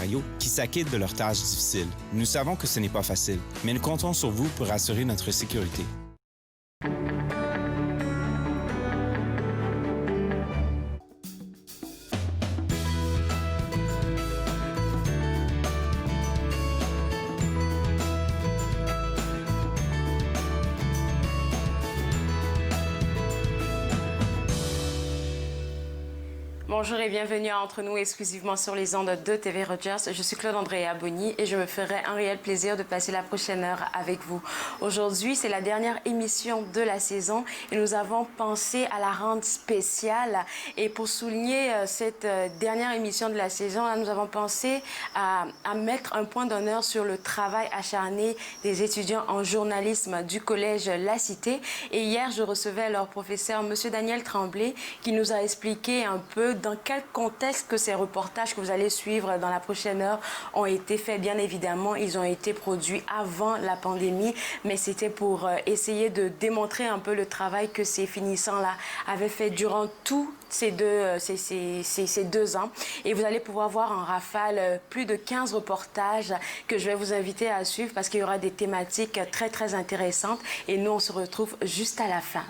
Ontario qui s'acquittent de leurs tâches difficiles. Nous savons que ce n'est pas facile, mais nous comptons sur vous pour assurer notre sécurité. Bonjour et bienvenue à Entre nous, exclusivement sur les ondes de TV Rogers. Je suis Claude Andrea Bonny et je me ferai un réel plaisir de passer la prochaine heure avec vous. Aujourd'hui, c'est la dernière émission de la saison et nous avons pensé à la rendre spéciale. Et pour souligner cette dernière émission de la saison, là, nous avons pensé à mettre un point d'honneur sur le travail acharné des étudiants en journalisme du collège La Cité. Et hier, je recevais leur professeur, M. Daniel Tremblay, qui nous a expliqué un peu dans quel contexte que ces reportages que vous allez suivre dans la prochaine heure ont été faits. Bien évidemment, ils ont été produits avant la pandémie, mais c'était pour essayer de démontrer un peu le travail que ces finissants-là avaient fait durant tous ces 2 ans. Et vous allez pouvoir voir en rafale plus de 15 reportages que je vais vous inviter à suivre parce qu'il y aura des thématiques très, très intéressantes. Et nous, on se retrouve juste à la fin.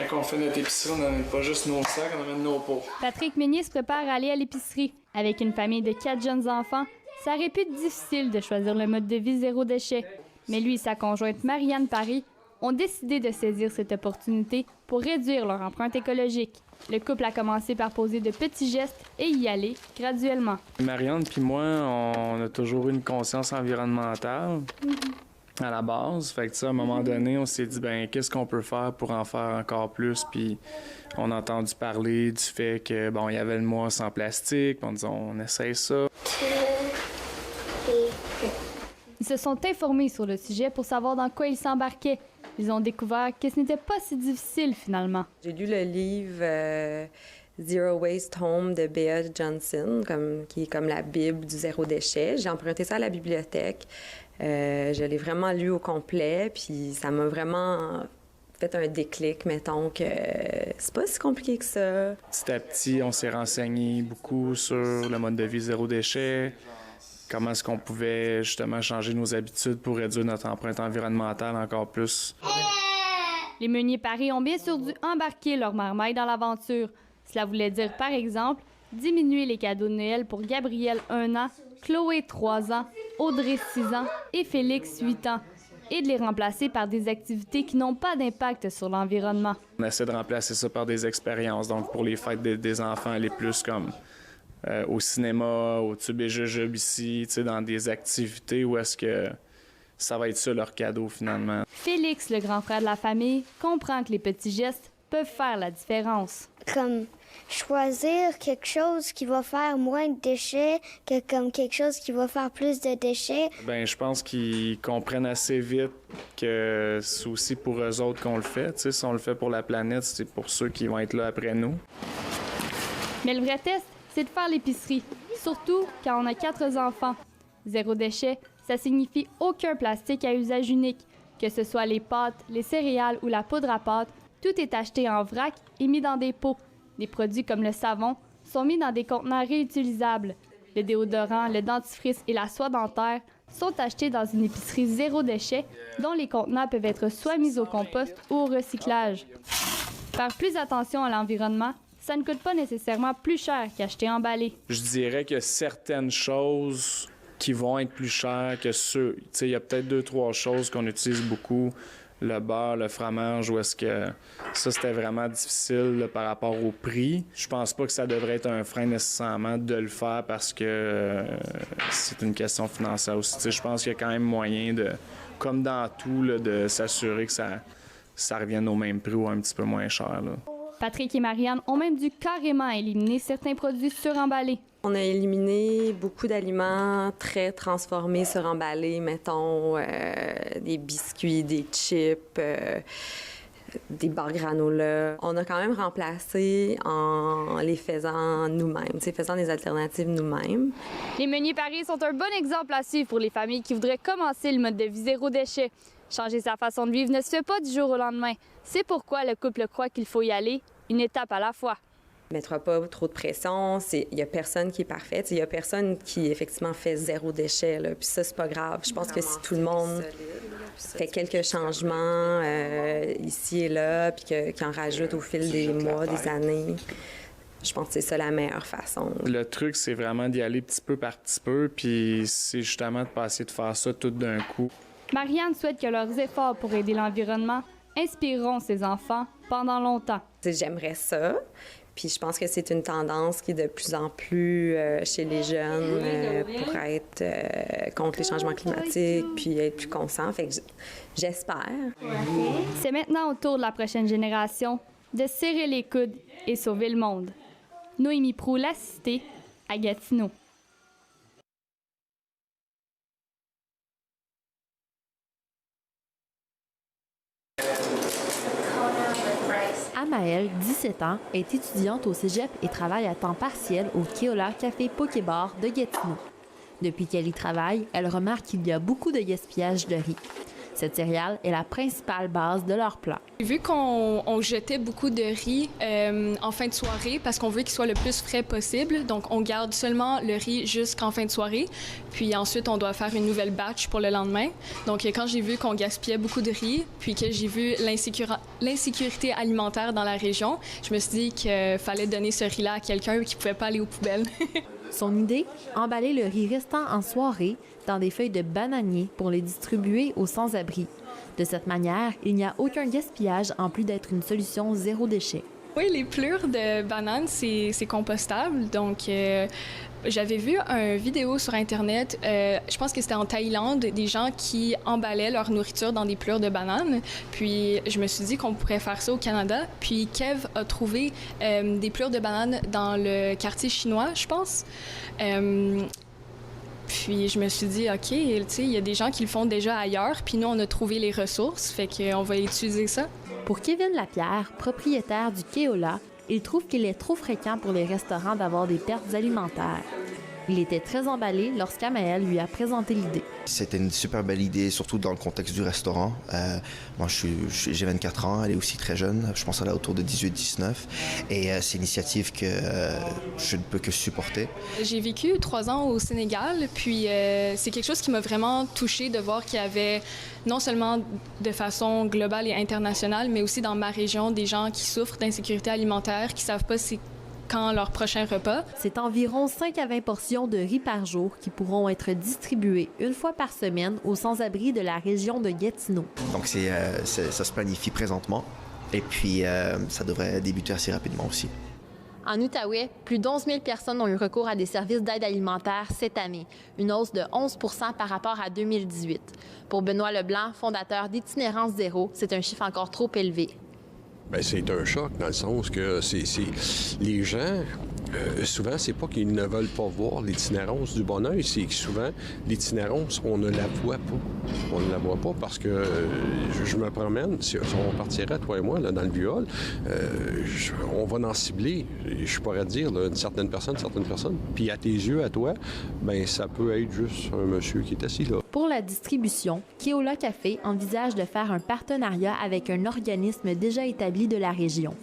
Quand on fait notre épicerie, on n'amène pas juste nos sacs, on amène nos pots. Patrick Meunier se prépare à aller à l'épicerie. Avec une famille de 4 jeunes enfants, ça aurait pu être difficile de choisir le mode de vie zéro déchet. Mais lui et sa conjointe Marianne Paris ont décidé de saisir cette opportunité pour réduire leur empreinte écologique. Le couple a commencé par poser de petits gestes et y aller graduellement. Marianne puis moi, on a toujours eu une conscience environnementale. À la base. Fait que, à un moment donné, on s'est dit, ben qu'est-ce qu'on peut faire pour en faire encore plus? Puis on a entendu parler du fait que, bon, il y avait le mois sans plastique. On disait, on essaye ça. Ils se sont informés sur le sujet pour savoir dans quoi ils s'embarquaient. Ils ont découvert que ce n'était pas si difficile, finalement. J'ai lu le livre Zero Waste Home de Bea Johnson, qui est comme la Bible du zéro déchet. J'ai emprunté ça à la bibliothèque. Je l'ai vraiment lu au complet, puis ça m'a vraiment fait un déclic, mettons, que c'est pas si compliqué que ça. Petit à petit, on s'est renseigné beaucoup sur le mode de vie zéro déchet, comment est-ce qu'on pouvait justement changer nos habitudes pour réduire notre empreinte environnementale encore plus. Les Meunier Paris ont bien sûr dû embarquer leur marmaille dans l'aventure. Cela voulait dire, par exemple, diminuer les cadeaux de Noël pour Gabriel, 1 an, Chloé, 3 ans, Audrey, 6 ans et Félix, 8 ans, et de les remplacer par des activités qui n'ont pas d'impact sur l'environnement. On essaie de remplacer ça par des expériences. Donc, pour les fêtes des enfants, aller plus comme au cinéma, au Tube et Jujube ici, dans des activités où est-ce que ça va être ça leur cadeau finalement. Félix, le grand frère de la famille, comprend que les petits gestes peuvent faire la différence. Comme choisir quelque chose qui va faire moins de déchets que comme quelque chose qui va faire plus de déchets. Bien, je pense qu'ils comprennent assez vite que c'est aussi pour eux autres qu'on le fait. T'sais, si on le fait pour la planète, c'est pour ceux qui vont être là après nous. Mais le vrai test, c'est de faire l'épicerie, surtout quand on a 4 enfants. Zéro déchet, ça signifie aucun plastique à usage unique. Que ce soit les pâtes, les céréales ou la poudre à pâte, tout est acheté en vrac et mis dans des pots. Des produits comme le savon sont mis dans des contenants réutilisables. Le déodorant, le dentifrice et la soie dentaire sont achetés dans une épicerie zéro déchet dont les contenants peuvent être soit mis au compost ou au recyclage. Faire plus attention à l'environnement, ça ne coûte pas nécessairement plus cher qu'acheter emballé. Je dirais que certaines choses qui vont être plus chères que ceux... Tu sais, il y a peut-être 2-3 choses qu'on utilise beaucoup. Le beurre, le fromage, où est-ce que ça, c'était vraiment difficile là, par rapport au prix. Je pense pas que ça devrait être un frein nécessairement de le faire parce que c'est une question financière aussi. Tu sais, je pense qu'il y a quand même moyen de, comme dans tout, là, de s'assurer que ça revienne au même prix ou un petit peu moins cher. Là. Patrick et Marianne ont même dû carrément éliminer certains produits suremballés. On a éliminé beaucoup d'aliments très transformés, suremballés, mettons des biscuits, des chips, des barres granola. On a quand même remplacé en les faisant nous-mêmes, faisant des alternatives nous-mêmes. Les Meunier Paris sont un bon exemple à suivre pour les familles qui voudraient commencer le mode de vie zéro déchet. Changer sa façon de vivre ne se fait pas du jour au lendemain. C'est pourquoi le couple croit qu'il faut y aller une étape à la fois. Mettra pas trop de pression. Il y a personne qui est parfaite. Il y a personne qui, effectivement, fait zéro déchet. Là. Puis ça, c'est pas grave. Je pense que si tout le monde fait quelques changements ici et là, puis qu'il en rajoute au fil des mois, des années, je pense que c'est ça la meilleure façon. Le truc, c'est vraiment d'y aller petit peu par petit peu, puis c'est justement de passer de faire ça tout d'un coup. Marianne souhaite que leurs efforts pour aider l'environnement inspireront ses enfants pendant longtemps. J'aimerais ça. Puis je pense que c'est une tendance qui est de plus en plus chez les jeunes pour être contre les changements climatiques, puis être plus conscients. Fait que j'espère. C'est maintenant au tour de la prochaine génération de serrer les coudes et sauver le monde. Noémie Proulx, La Cité, à Gatineau. Amaëlle, 17 ans, est étudiante au cégep et travaille à temps partiel au Keola Café Pokébar de Gatineau. Depuis qu'elle y travaille, elle remarque qu'il y a beaucoup de gaspillage de riz. Cette céréale est la principale base de leur plat. Vu qu'on jetait beaucoup de riz en fin de soirée parce qu'on veut qu'il soit le plus frais possible, donc on garde seulement le riz jusqu'en fin de soirée, puis ensuite on doit faire une nouvelle batch pour le lendemain. Donc quand j'ai vu qu'on gaspillait beaucoup de riz, puis que j'ai vu l'insécurité alimentaire dans la région, je me suis dit qu'il fallait donner ce riz-là à quelqu'un qui ne pouvait pas aller aux poubelles. Son idée, emballer le riz restant en soirée dans des feuilles de bananier pour les distribuer aux sans-abri. De cette manière, il n'y a aucun gaspillage en plus d'être une solution zéro déchet. Oui, les plures de bananes, c'est compostable. Donc, j'avais vu une vidéo sur Internet, je pense que c'était en Thaïlande, des gens qui emballaient leur nourriture dans des plures de bananes. Puis, je me suis dit qu'on pourrait faire ça au Canada. Puis, Kev a trouvé des plures de bananes dans le quartier chinois, je pense. Puis je me suis dit, OK, tu sais, il y a des gens qui le font déjà ailleurs, puis nous, on a trouvé les ressources, fait qu'on va utiliser ça. Pour Kevin Lapierre, propriétaire du Keola, il trouve qu'il est trop fréquent pour les restaurants d'avoir des pertes alimentaires. Il était très emballé lorsqu'Amaëlle lui a présenté l'idée. C'était une super belle idée, surtout dans le contexte du restaurant. Moi, j'ai 24 ans, elle est aussi très jeune. Je pense qu'elle a autour de 18-19. Et c'est une initiative que je ne peux que supporter. J'ai vécu 3 ans au Sénégal, puis c'est quelque chose qui m'a vraiment touchée de voir qu'il y avait non seulement de façon globale et internationale, mais aussi dans ma région, des gens qui souffrent d'insécurité alimentaire, qui ne savent pas c'est quand leur prochain repas. C'est environ 5 à 20 portions de riz par jour qui pourront être distribuées une fois par semaine aux sans-abri de la région de Gatineau. Donc ça se planifie présentement et puis ça devrait débuter assez rapidement aussi. En Outaouais, plus d'11 000 personnes ont eu recours à des services d'aide alimentaire cette année, une hausse de 11 % par rapport à 2018. Pour Benoît Leblanc, fondateur d'Itinérance Zéro, c'est un chiffre encore trop élevé. Bien, c'est un choc dans le sens que les gens, souvent, c'est pas qu'ils ne veulent pas voir l'itinérance du bon oeil, c'est que souvent, l'itinérance, on ne la voit pas. On ne la voit pas parce que je me promène, si on partirait, toi et moi, là, dans le viol, on va en cibler, je pourrais dire, là, certaines personnes, puis à tes yeux, à toi, bien, ça peut être juste un monsieur qui est assis là. Pour la distribution, Keola Café envisage de faire un partenariat avec un organisme déjà établi de la région.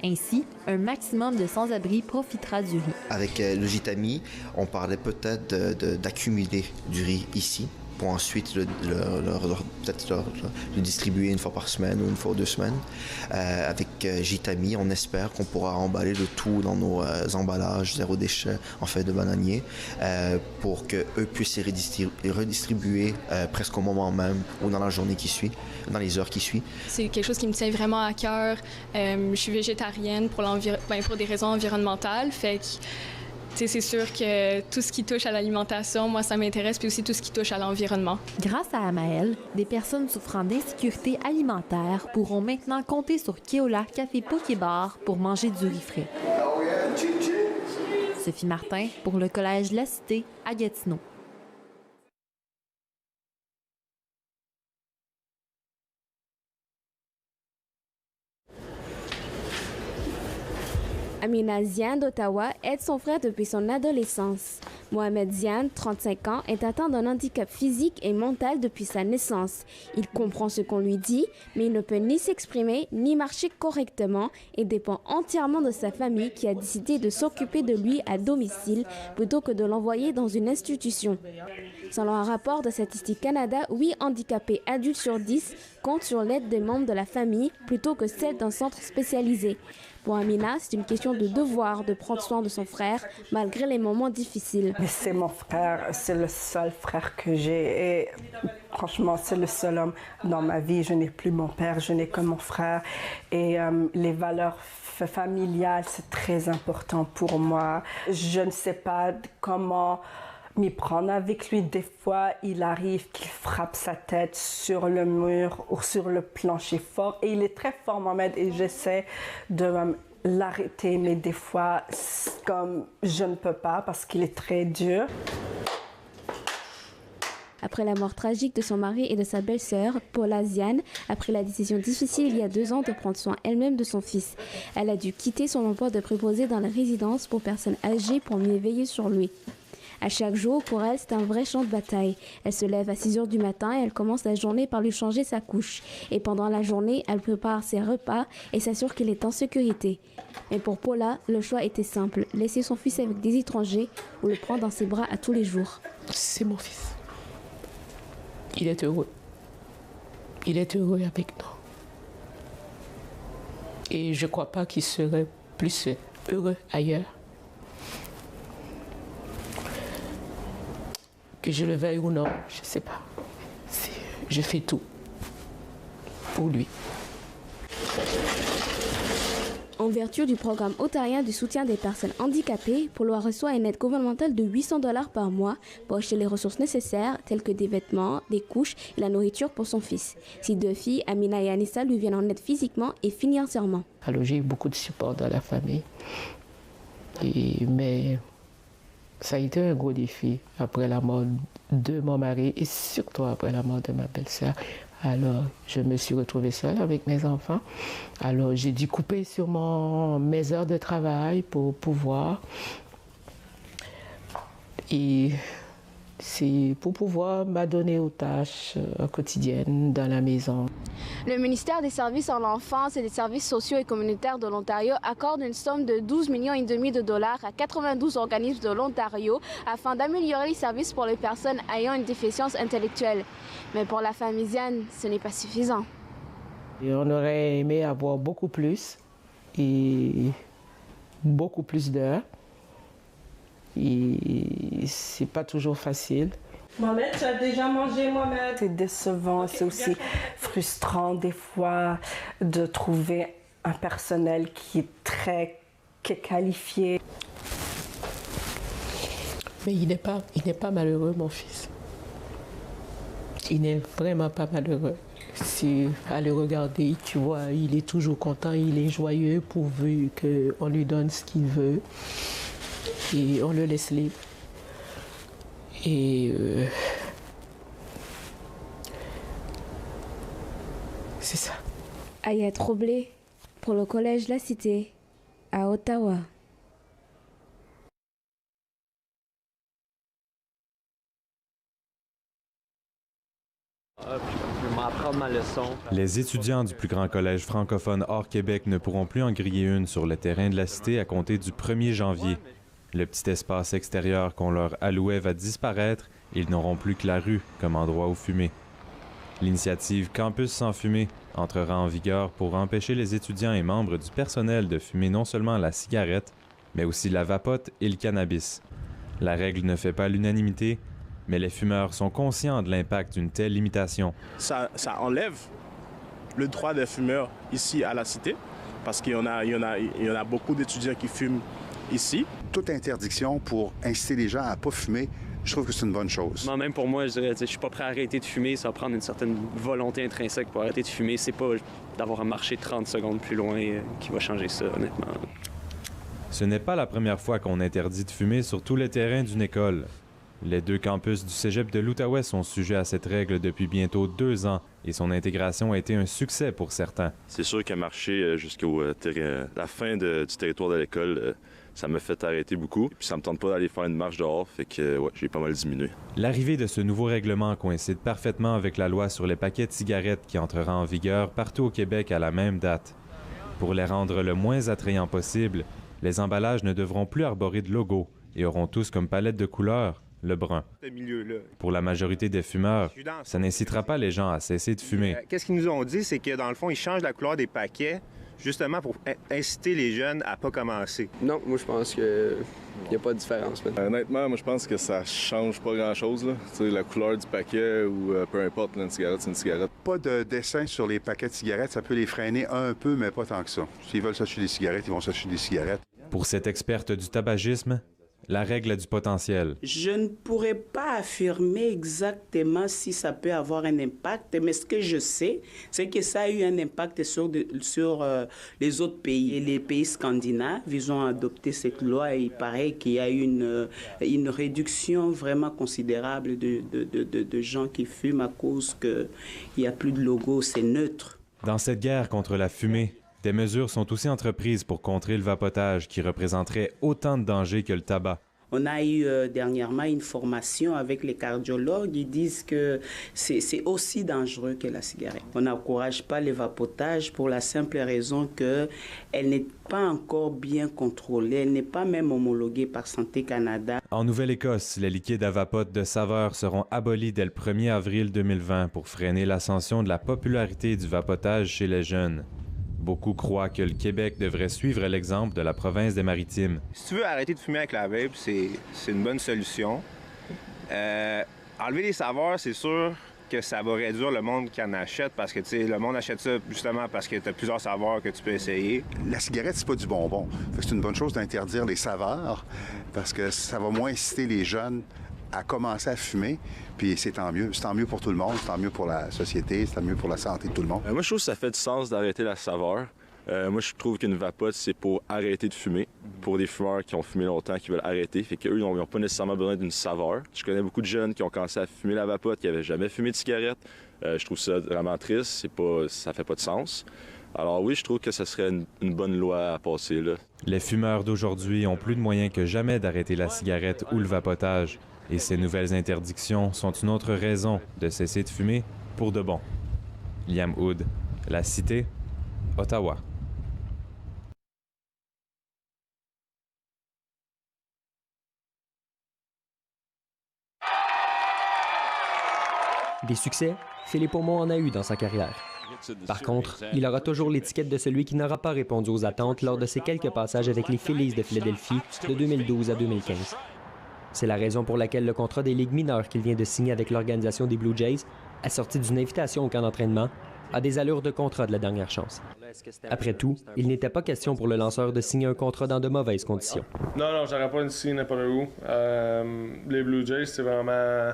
Ainsi, un maximum de sans-abri profitera du riz. Avec le Gitami, on parlait peut-être d'accumuler du riz ici pour ensuite peut-être le distribuer une fois par semaine ou une fois 2 semaines. Avec Gitami, on espère qu'on pourra emballer le tout dans nos emballages zéro déchet en feuilles de bananier pour qu'eux puissent les redistribuer presque au moment même ou dans la journée qui suit, dans les heures qui suivent. C'est quelque chose qui me tient vraiment à cœur. Je suis végétarienne pour des raisons environnementales, fait que c'est sûr que tout ce qui touche à l'alimentation, moi, ça m'intéresse, puis aussi tout ce qui touche à l'environnement. Grâce à Amaëlle, des personnes souffrant d'insécurité alimentaire pourront maintenant compter sur Keola Café Pokébar pour manger du riz frais. Sophie Martin pour le Collège La Cité à Gatineau. Amina Zian d'Ottawa aide son frère depuis son adolescence. Mohamed Ziane, 35 ans, est atteint d'un handicap physique et mental depuis sa naissance. Il comprend ce qu'on lui dit, mais il ne peut ni s'exprimer ni marcher correctement et dépend entièrement de sa famille qui a décidé de s'occuper de lui à domicile plutôt que de l'envoyer dans une institution. Selon un rapport de Statistique Canada, 8 handicapés adultes sur 10 comptent sur l'aide des membres de la famille plutôt que celle d'un centre spécialisé. Pour Amina, c'est une question de devoir de prendre soin de son frère malgré les moments difficiles. C'est mon frère, c'est le seul frère que j'ai et franchement, c'est le seul homme dans ma vie. Je n'ai plus mon père, je n'ai que mon frère et les valeurs familiales, c'est très important pour moi. Je ne sais pas comment m'y prendre avec lui. Des fois, il arrive qu'il frappe sa tête sur le mur ou sur le plancher fort. Et il est très fort, Mohamed, et j'essaie de l'arrêter. Mais des fois, comme je ne peux pas parce qu'il est très dur. Après la mort tragique de son mari et de sa belle-sœur, Paula Ziane a pris la décision difficile il y a 2 ans de prendre soin elle-même de son fils. Elle a dû quitter son emploi de préposée dans la résidence pour personnes âgées pour mieux veiller sur lui. À chaque jour, pour elle, c'est un vrai champ de bataille. Elle se lève à 6 heures du matin et elle commence la journée par lui changer sa couche. Et pendant la journée, elle prépare ses repas et s'assure qu'il est en sécurité. Mais pour Paula, le choix était simple. Laisser son fils avec des étrangers ou le prendre dans ses bras à tous les jours. C'est mon fils. Il est heureux. Il est heureux avec nous. Et je ne crois pas qu'il serait plus heureux ailleurs. Que je le veuille ou non, je ne sais pas. Je fais tout pour lui. En vertu du programme ontarien du soutien des personnes handicapées, Paula reçoit une aide gouvernementale de 800 $ par mois pour acheter les ressources nécessaires, telles que des vêtements, des couches et la nourriture pour son fils. Ses 2 filles, Amina et Anissa, lui viennent en aide physiquement et financièrement. Alors j'ai eu beaucoup de support dans la famille, mais ça a été un gros défi après la mort de mon mari et surtout après la mort de ma belle-sœur. Alors, je me suis retrouvée seule avec mes enfants. Alors, j'ai dû couper sur mes heures de travail pour pouvoir. Et c'est pour pouvoir m'adonner aux tâches quotidiennes dans la maison. Le ministère des Services à l'enfance et des services sociaux et communautaires de l'Ontario accorde une somme de 12,5 millions de dollars à 92 organismes de l'Ontario afin d'améliorer les services pour les personnes ayant une déficience intellectuelle. Mais pour la famille Ziane, ce n'est pas suffisant. Et on aurait aimé avoir beaucoup plus et beaucoup plus d'heures. Et c'est pas toujours facile. Mohamed, tu as déjà mangé, Mohamed? C'est décevant, c'est aussi frustrant des fois de trouver un personnel qui est qualifié. Mais il n'est pas malheureux, mon fils. Il n'est vraiment pas malheureux. C'est à le regarder, tu vois, il est toujours content, il est joyeux pourvu qu'on lui donne ce qu'il veut. Et on le laisse libre. Et c'est ça. Aya Tremblay pour le Collège La Cité à Ottawa. Les étudiants du plus grand collège francophone hors Québec ne pourront plus en griller une sur le terrain de la Cité à compter du 1er janvier. Le petit espace extérieur qu'on leur allouait va disparaître et ils n'auront plus que la rue comme endroit où fumer. L'initiative Campus sans fumée entrera en vigueur pour empêcher les étudiants et membres du personnel de fumer non seulement la cigarette, mais aussi la vapote et le cannabis. La règle ne fait pas l'unanimité, mais les fumeurs sont conscients de l'impact d'une telle limitation. Ça enlève le droit des fumeurs ici à la Cité, parce qu'il y en a beaucoup d'étudiants qui fument ici. Toute interdiction pour inciter les gens à ne pas fumer, je trouve que c'est une bonne chose. Moi, même pour moi, je dirais, je suis pas prêt à arrêter de fumer. Ça va prendre une certaine volonté intrinsèque pour arrêter de fumer. C'est pas d'avoir à marcher 30 secondes plus loin qui va changer ça, honnêtement. Ce n'est pas la première fois qu'on interdit de fumer sur tous les terrains d'une école. Les 2 campus du cégep de l'Outaouais sont sujets à cette règle depuis bientôt 2 ans et son intégration a été un succès pour certains. C'est sûr qu'à marcher jusqu'à la fin du territoire de l'école, ça m'a fait arrêter beaucoup. Puis ça me tente pas d'aller faire une marche dehors, fait que ouais, j'ai pas mal diminué. L'arrivée de ce nouveau règlement coïncide parfaitement avec la loi sur les paquets de cigarettes qui entrera en vigueur partout au Québec à la même date. Pour les rendre le moins attrayants possible, les emballages ne devront plus arborer de logo et auront tous comme palette de couleurs le brun. Pour la majorité des fumeurs, ça n'incitera pas les gens à cesser de fumer. Qu'est-ce qu'ils nous ont dit, c'est que dans le fond, ils changent la couleur des paquets justement pour inciter les jeunes à pas commencer. Non, moi je pense qu'il n'y a pas de différence. Honnêtement, moi je pense que ça change pas grand-chose. La couleur du paquet ou peu importe, là, une cigarette, c'est une cigarette. Pas de dessin sur les paquets de cigarettes, ça peut les freiner un peu, mais pas tant que ça. S'ils veulent s'acheter des cigarettes, ils vont s'acheter des cigarettes. Pour cette experte du tabagisme, la règle a du potentiel. Je ne pourrais pas affirmer exactement si ça peut avoir un impact, mais ce que je sais, c'est que ça a eu un impact sur les autres pays. Et les pays scandinaves, ils ont adopté cette loi et il paraît qu'il y a eu une réduction vraiment considérable de gens qui fument à cause qu'il n'y a plus de logo, c'est neutre. Dans cette guerre contre la fumée, des mesures sont aussi entreprises pour contrer le vapotage qui représenterait autant de dangers que le tabac. On a eu dernièrement une formation avec les cardiologues. Ils disent que c'est aussi dangereux que la cigarette. On n'encourage pas le vapotage pour la simple raison qu'elle n'est pas encore bien contrôlée. Elle n'est pas même homologuée par Santé Canada. En Nouvelle-Écosse, les liquides à vapote de saveur seront abolis dès le 1er avril 2020 pour freiner l'ascension de la popularité du vapotage chez les jeunes. Beaucoup croient que le Québec devrait suivre l'exemple de la province des Maritimes. Si tu veux arrêter de fumer avec la vape, c'est une bonne solution. Enlever les saveurs, c'est sûr que ça va réduire le monde qui en achète parce que le monde achète ça justement parce que tu as plusieurs saveurs que tu peux essayer. La cigarette, c'est pas du bonbon. C'est une bonne chose d'interdire les saveurs parce que ça va moins inciter les jeunes à commencer à fumer, puis c'est tant mieux. C'est tant mieux pour tout le monde, c'est tant mieux pour la société, c'est tant mieux pour la santé de tout le monde. Moi, je trouve que ça fait du sens d'arrêter la saveur. Moi, je trouve qu'une vapote, c'est pour arrêter de fumer. Pour des fumeurs qui ont fumé longtemps, qui veulent arrêter, fait qu'eux, ils n'ont pas nécessairement besoin d'une saveur. Je connais beaucoup de jeunes qui ont commencé à fumer la vapote, qui n'avaient jamais fumé de cigarette. Je trouve ça vraiment triste, ça fait pas de sens. Alors oui, je trouve que ce serait une bonne loi à passer, là. Les fumeurs d'aujourd'hui ont plus de moyens que jamais d'arrêter la cigarette ou le vapotage. Et ces nouvelles interdictions sont une autre raison de cesser de fumer pour de bon. Liam Hood, La Cité, Ottawa. Des succès, Philippe Aumont en a eu dans sa carrière. Par contre, il aura toujours l'étiquette de celui qui n'aura pas répondu aux attentes lors de ses quelques passages avec les Phillies de Philadelphie de 2012 à 2015. C'est la raison pour laquelle le contrat des ligues mineures qu'il vient de signer avec l'organisation des Blue Jays, assorti d'une invitation au camp d'entraînement, a des allures de contrat de la dernière chance. Après tout, il n'était pas question pour le lanceur de signer un contrat dans de mauvaises conditions. Non, j'aurais pas signé n'importe où. Les Blue Jays, c'est vraiment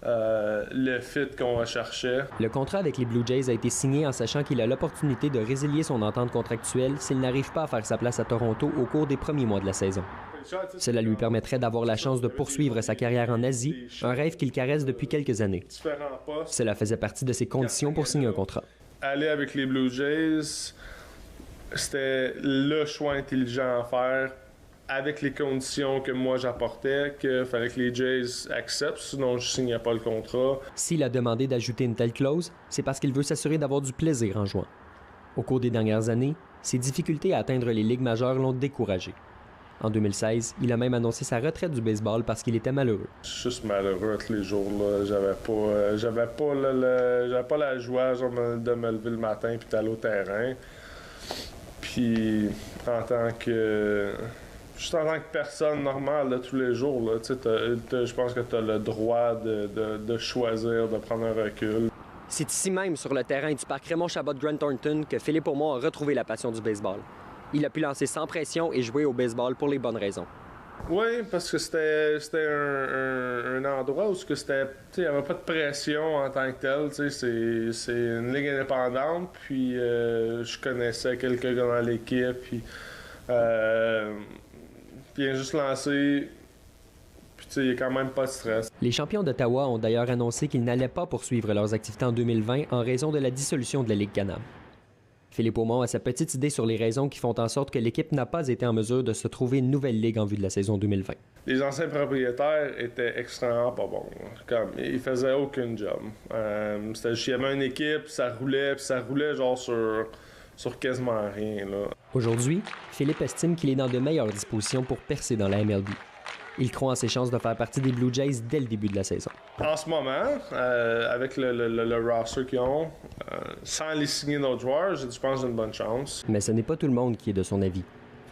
le fit qu'on recherchait. Le contrat avec les Blue Jays a été signé en sachant qu'il a l'opportunité de résilier son entente contractuelle s'il n'arrive pas à faire sa place à Toronto au cours des premiers mois de la saison. Cela lui permettrait d'avoir la chance de poursuivre sa carrière en Asie, un rêve qu'il caresse depuis quelques années. Cela faisait partie de ses conditions pour signer un contrat. Aller avec les Blue Jays, c'était le choix intelligent à faire avec les conditions que moi j'apportais, qu'il fallait que les Jays acceptent, sinon je ne signais pas le contrat. S'il a demandé d'ajouter une telle clause, c'est parce qu'il veut s'assurer d'avoir du plaisir en jouant. Au cours des dernières années, ses difficultés à atteindre les ligues majeures l'ont découragé. En 2016, il a même annoncé sa retraite du baseball parce qu'il était malheureux. Je suis juste malheureux tous les jours. Là. J'avais pas la joie de me lever le matin et d'aller au terrain. Puis en tant que personne normale là, tous les jours, là, je pense que tu as le droit de choisir de prendre un recul. C'est ici même, sur le terrain du parc Raymond Chabot de Grant Thornton, que Philippe Aumont a retrouvé la passion du baseball. Il a pu lancer sans pression et jouer au baseball pour les bonnes raisons. Oui, parce que c'était un endroit où il n'y avait pas de pression en tant que tel. C'est une ligue indépendante, puis je connaissais quelques gars dans l'équipe, puis vient juste lancer, puis il n'y a quand même pas de stress. Les champions d'Ottawa ont d'ailleurs annoncé qu'ils n'allaient pas poursuivre leurs activités en 2020 en raison de la dissolution de la Ligue Canam. Philippe Aumont a sa petite idée sur les raisons qui font en sorte que l'équipe n'a pas été en mesure de se trouver une nouvelle ligue en vue de la saison 2020. Les anciens propriétaires étaient extrêmement pas bons. Comme, ils faisaient aucun job. Il y avait une équipe, ça roulait genre sur quasiment rien. Là. Aujourd'hui, Philippe estime qu'il est dans de meilleures dispositions pour percer dans la MLB. Il croit en ses chances de faire partie des Blue Jays dès le début de la saison. En ce moment, avec le roster qu'ils ont, sans aller signer d'autres joueurs, je pense que j'ai une bonne chance. Mais ce n'est pas tout le monde qui est de son avis.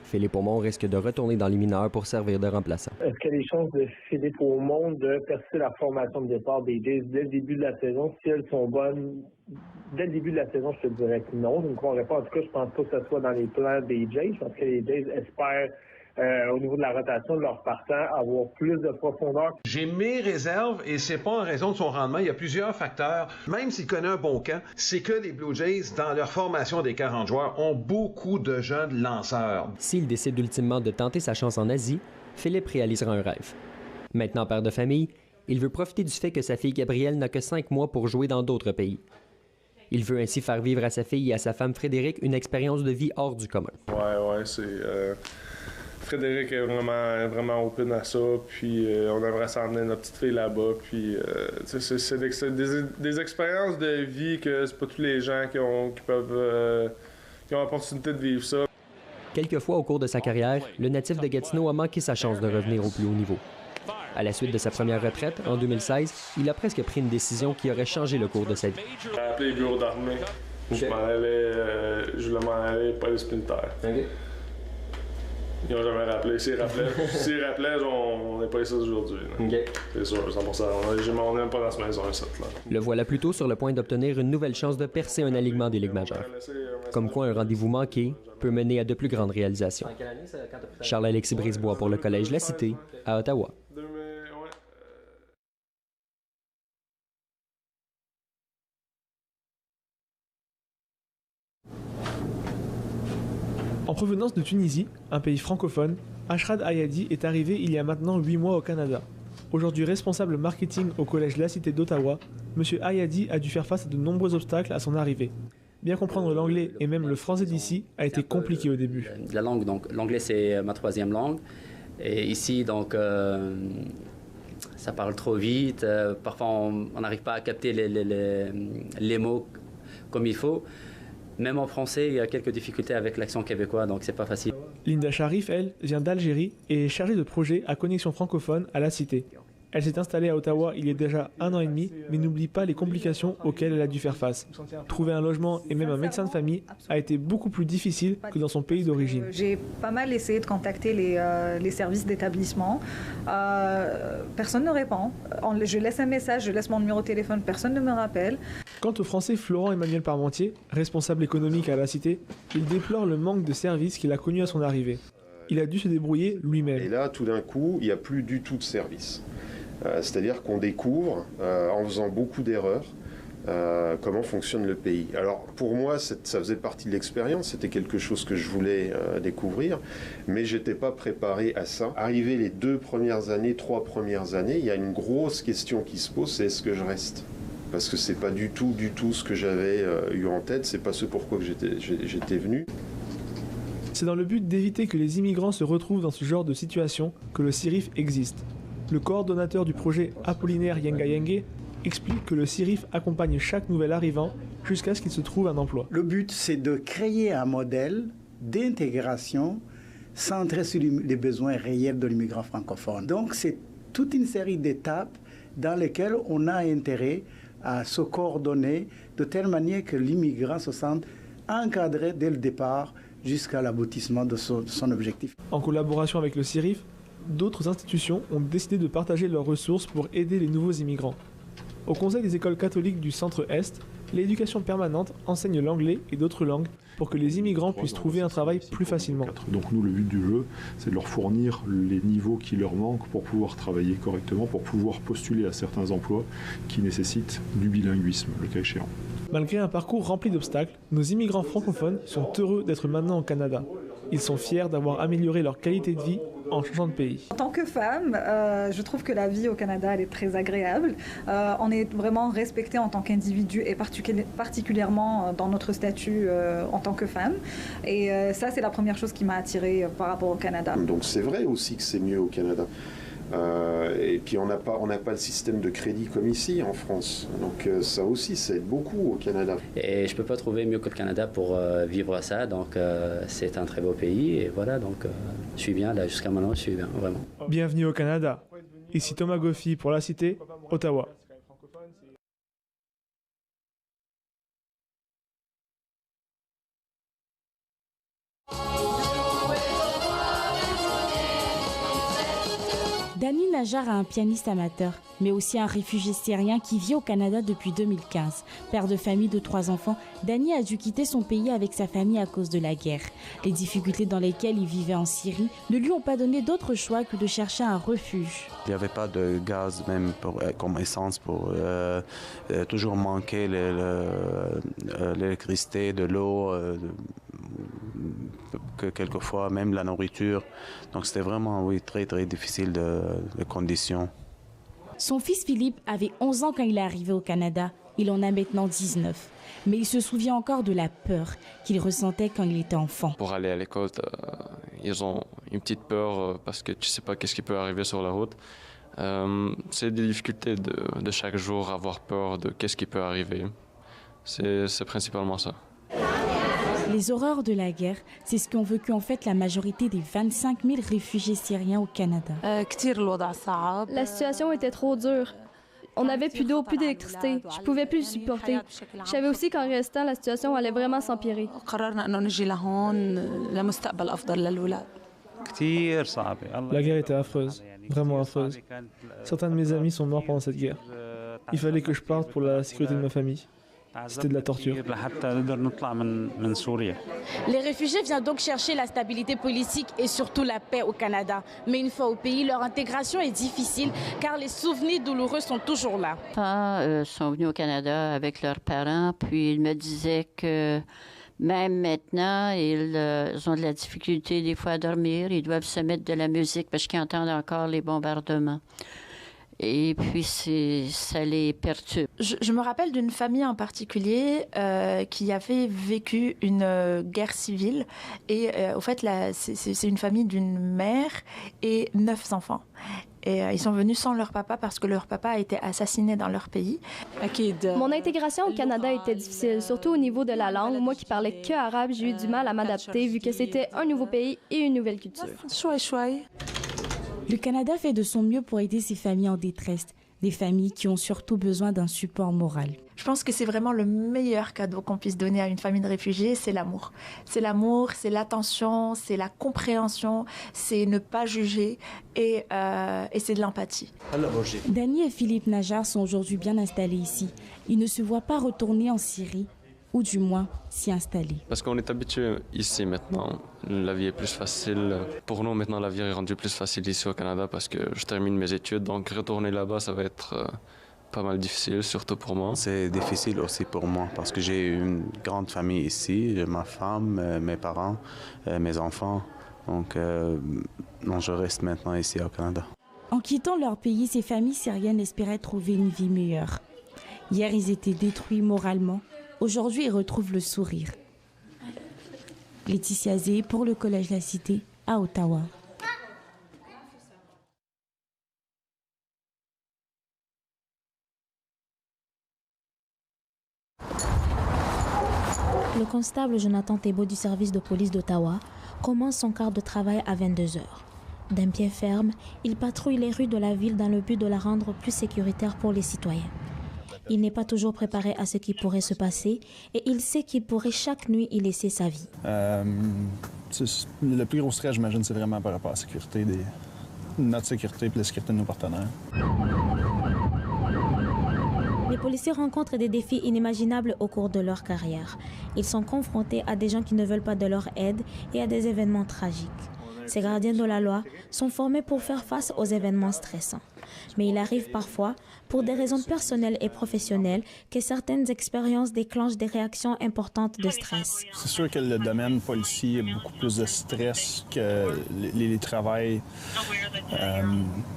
Philippe Aumont risque de retourner dans les mineurs pour servir de remplaçant. Est-ce qu'il y a des chances de Philippe Aumont de percer la formation de départ des Jays dès le début de la saison? Si elles sont bonnes, dès le début de la saison, je te dirais que non. Je ne croirais pas. En tout cas, je pense pas que ce soit dans les plans des Jays. Je pense que les Jays espèrent, au niveau de la rotation de leurs partants, avoir plus de profondeur. J'ai mes réserves et c'est pas en raison de son rendement. Il y a plusieurs facteurs. Même s'il connaît un bon camp, c'est que les Blue Jays, dans leur formation des 40 joueurs, ont beaucoup de jeunes lanceurs. S'il décide ultimement de tenter sa chance en Asie, Philippe réalisera un rêve. Maintenant père de famille, il veut profiter du fait que sa fille Gabrielle n'a que 5 mois pour jouer dans d'autres pays. Il veut ainsi faire vivre à sa fille et à sa femme Frédéric une expérience de vie hors du commun. Ouais, c'est... Frédéric est vraiment open à ça, puis on aimerait s'emmener notre petite fille là-bas, puis c'est des expériences de vie que c'est pas tous les gens qui ont l'opportunité de vivre ça. Quelques fois au cours de sa carrière, le natif de Gatineau a manqué sa chance de revenir au plus haut niveau. À la suite de sa première retraite, en 2016, il a presque pris une décision qui aurait changé le cours de sa vie. J'ai appelé le bureau d'armée. Je m'en allais police militaire. Okay. Ils n'ont jamais rappelé. S'ils rappelaient, on n'est pas ici aujourd'hui. Okay. C'est sûr, 100%. On n'est même pas dans cette maison ici. Le voilà plutôt sur le point d'obtenir une nouvelle chance de percer un alignement des ligues majeures. Comme quoi un rendez-vous manqué peut mener à de plus grandes réalisations. Charles-Alexis Brisebois pour le Collège La Cité, à Ottawa. En provenance de Tunisie, un pays francophone, Ashrad Ayadi est arrivé il y a maintenant 8 mois au Canada. Aujourd'hui responsable marketing au Collège La Cité d'Ottawa, M. Ayadi a dû faire face à de nombreux obstacles à son arrivée. Bien comprendre l'anglais et même le français d'ici a été compliqué au début. La langue, donc l'anglais c'est ma troisième langue. Et ici, donc, ça parle trop vite. Parfois, on n'arrive pas à capter les mots comme il faut. Même en français, il y a quelques difficultés avec l'accent québécois, donc c'est pas facile. Linda Sharif, elle, vient d'Algérie et est chargée de projet à Connexion francophone à La Cité. Elle s'est installée à Ottawa il y a déjà 1 an et demi, mais n'oublie pas les complications auxquelles elle a dû faire face. Trouver un logement et même un médecin de famille a été beaucoup plus difficile que dans son pays d'origine. J'ai pas mal essayé de contacter les services d'établissement. Personne ne répond. Je laisse un message, je laisse mon numéro de téléphone, personne ne me rappelle. Quant au Français Florent Emmanuel Parmentier, responsable économique à La Cité, il déplore le manque de services qu'il a connu à son arrivée. Il a dû se débrouiller lui-même. Et là, tout d'un coup, il n'y a plus du tout de service. C'est-à-dire qu'on découvre, en faisant beaucoup d'erreurs, comment fonctionne le pays. Alors, pour moi, ça faisait partie de l'expérience, c'était quelque chose que je voulais découvrir, mais je n'étais pas préparé à ça. Arrivé les 3 premières années, il y a une grosse question qui se pose, c'est est-ce que je reste ? Parce que c'est pas du tout ce que j'avais eu en tête, c'est pas ce pourquoi j'étais venu. C'est dans le but d'éviter que les immigrants se retrouvent dans ce genre de situation que le CIRIF existe. Le coordonnateur du projet Apollinaire Yenga explique que le CIRIF accompagne chaque nouvel arrivant jusqu'à ce qu'il se trouve un emploi. Le but, c'est de créer un modèle d'intégration centré sur les besoins réels de l'immigrant francophone. Donc, c'est toute une série d'étapes dans lesquelles on a intérêt à se coordonner de telle manière que l'immigrant se sente encadré dès le départ jusqu'à l'aboutissement de son objectif. En collaboration avec le CIRIF, d'autres institutions ont décidé de partager leurs ressources pour aider les nouveaux immigrants. Au Conseil des écoles catholiques du Centre-Est, l'éducation permanente enseigne l'anglais et d'autres langues pour que les immigrants puissent trouver un travail plus facilement. Donc nous, le but du jeu, c'est de leur fournir les niveaux qui leur manquent pour pouvoir travailler correctement, pour pouvoir postuler à certains emplois qui nécessitent du bilinguisme, le cas échéant. Malgré un parcours rempli d'obstacles, nos immigrants francophones sont heureux d'être maintenant au Canada. Ils sont fiers d'avoir amélioré leur qualité de vie en changeant de pays. En tant que femme, je trouve que la vie au Canada, elle est très agréable. On est vraiment respecté en tant qu'individu et particulièrement dans notre statut en tant que femme. Et ça, c'est la première chose qui m'a attirée par rapport au Canada. Donc c'est vrai aussi que c'est mieux au Canada. Et puis on n'a pas le système de crédit comme ici en France. Donc ça aussi, ça aide beaucoup au Canada. Et je peux pas trouver mieux que le Canada pour vivre ça. Donc c'est un très beau pays. Et voilà, donc je suis bien là jusqu'à maintenant, je suis bien, vraiment. Bienvenue au Canada. Ici Thomas Goffy pour La Cité, Ottawa. Danny Najjar est un pianiste amateur, mais aussi un réfugié syrien qui vit au Canada depuis 2015. Père de famille de 3 enfants, Danny a dû quitter son pays avec sa famille à cause de la guerre. Les difficultés dans lesquelles il vivait en Syrie ne lui ont pas donné d'autre choix que de chercher un refuge. Il n'y avait pas de gaz même comme essence pour toujours manquer l'électricité, de l'eau, que quelquefois même la nourriture. Donc c'était vraiment très très difficile de conditions. Son fils Philippe avait 11 ans quand il est arrivé au Canada. Il en a maintenant 19. Mais il se souvient encore de la peur qu'il ressentait quand il était enfant. Pour aller à l'école, ils ont une petite peur parce que tu ne sais pas qu'est-ce qui peut arriver sur la route. C'est des difficultés de chaque jour, avoir peur de qu'est-ce qui peut arriver. C'est principalement ça. Les horreurs de la guerre, c'est ce qu'ont vécu en fait la majorité des 25 000 réfugiés syriens au Canada. La situation était trop dure. On n'avait plus d'eau, plus d'électricité. Je pouvais plus le supporter. Je savais aussi qu'en restant, la situation allait vraiment s'empirer. La guerre était affreuse, vraiment affreuse. Certains de mes amis sont morts pendant cette guerre. Il fallait que je parte pour la sécurité de ma famille. C'était de la torture. Les réfugiés viennent donc chercher la stabilité politique et surtout la paix au Canada. Mais une fois au pays, leur intégration est difficile car les souvenirs douloureux sont toujours là. Les enfants sont venus au Canada avec leurs parents, puis ils me disaient que même maintenant, ils ont de la difficulté des fois à dormir. Ils doivent se mettre de la musique parce qu'ils entendent encore les bombardements. Et puis, ça les perturbe. Je me rappelle d'une famille en particulier qui avait vécu une guerre civile. Et au fait, c'est une famille d'une mère et 9 enfants. Et ils sont venus sans leur papa parce que leur papa a été assassiné dans leur pays. Mon intégration au Canada était difficile, surtout au niveau de la langue. Moi qui parlais que arabe, j'ai eu du mal à m'adapter vu que c'était un nouveau pays et une nouvelle culture. Le Canada fait de son mieux pour aider ces familles en détresse, des familles qui ont surtout besoin d'un support moral. Je pense que c'est vraiment le meilleur cadeau qu'on puisse donner à une famille de réfugiés, c'est l'amour. C'est l'amour, c'est l'attention, c'est la compréhension, c'est ne pas juger et c'est de l'empathie. Danny et Philippe Najjar sont aujourd'hui bien installés ici. Ils ne se voient pas retourner en Syrie, ou du moins s'y installer. Parce qu'on est habitué ici maintenant, la vie est plus facile. Pour nous maintenant, la vie est rendue plus facile ici au Canada parce que je termine mes études, donc retourner là-bas, ça va être pas mal difficile, surtout pour moi. C'est difficile aussi pour moi parce que j'ai une grande famille ici, ma femme, mes parents, mes enfants. Donc non, je reste maintenant ici au Canada. En quittant leur pays, ces familles syriennes espéraient trouver une vie meilleure. Hier, ils étaient détruits moralement. Aujourd'hui, ils retrouvent le sourire. Laetitia Zé pour le Collège La Cité à Ottawa. Le constable Jonathan Thébault du service de police d'Ottawa commence son quart de travail à 22 h. D'un pied ferme, il patrouille les rues de la ville dans le but de la rendre plus sécuritaire pour les citoyens. Il n'est pas toujours préparé à ce qui pourrait se passer et il sait qu'il pourrait chaque nuit y laisser sa vie. Le plus gros stress, j'imagine, c'est vraiment par rapport à la sécurité, notre sécurité et la sécurité de nos partenaires. Les policiers rencontrent des défis inimaginables au cours de leur carrière. Ils sont confrontés à des gens qui ne veulent pas de leur aide et à des événements tragiques. Ces gardiens de la loi sont formés pour faire face aux événements stressants. Mais il arrive parfois, pour des raisons personnelles et professionnelles, que certaines expériences déclenchent des réactions importantes de stress. C'est sûr que le domaine policier a beaucoup plus de stress que les travails,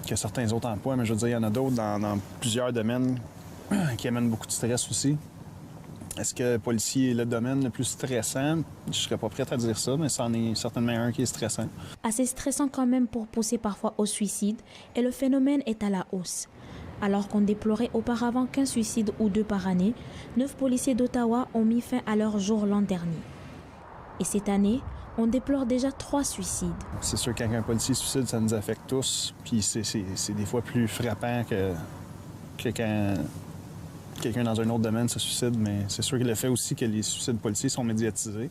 que certains autres emplois, mais je veux dire, il y en a d'autres dans plusieurs domaines qui amènent beaucoup de stress aussi. Est-ce que le policier est le domaine le plus stressant? Je ne serais pas prêt à dire ça, mais c'en est certainement un qui est stressant. Assez stressant quand même pour pousser parfois au suicide, et le phénomène est à la hausse. Alors qu'on déplorait auparavant qu'un suicide ou 2 par année, 9 policiers d'Ottawa ont mis fin à leur jour l'an dernier. Et cette année, on déplore déjà 3 suicides. C'est sûr que quand un policier suicide, ça nous affecte tous, puis c'est des fois plus frappant que quand quelqu'un dans un autre domaine se suicide, mais c'est sûr que le fait aussi que les suicides policiers sont médiatisés,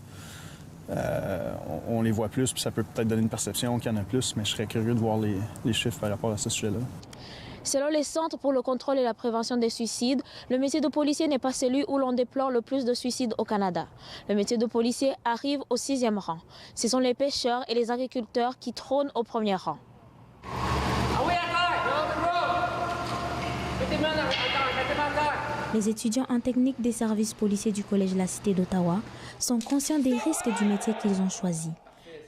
on les voit plus, puis ça peut peut-être donner une perception qu'il y en a plus, mais je serais curieux de voir les chiffres par rapport à ce sujet-là. Selon les Centres pour le contrôle et la prévention des suicides, le métier de policier n'est pas celui où l'on déplore le plus de suicides au Canada. Le métier de policier arrive au 6e rang. Ce sont les pêcheurs et les agriculteurs qui trônent au 1er rang. Les étudiants en technique des services policiers du Collège La Cité d'Ottawa sont conscients des risques du métier qu'ils ont choisi.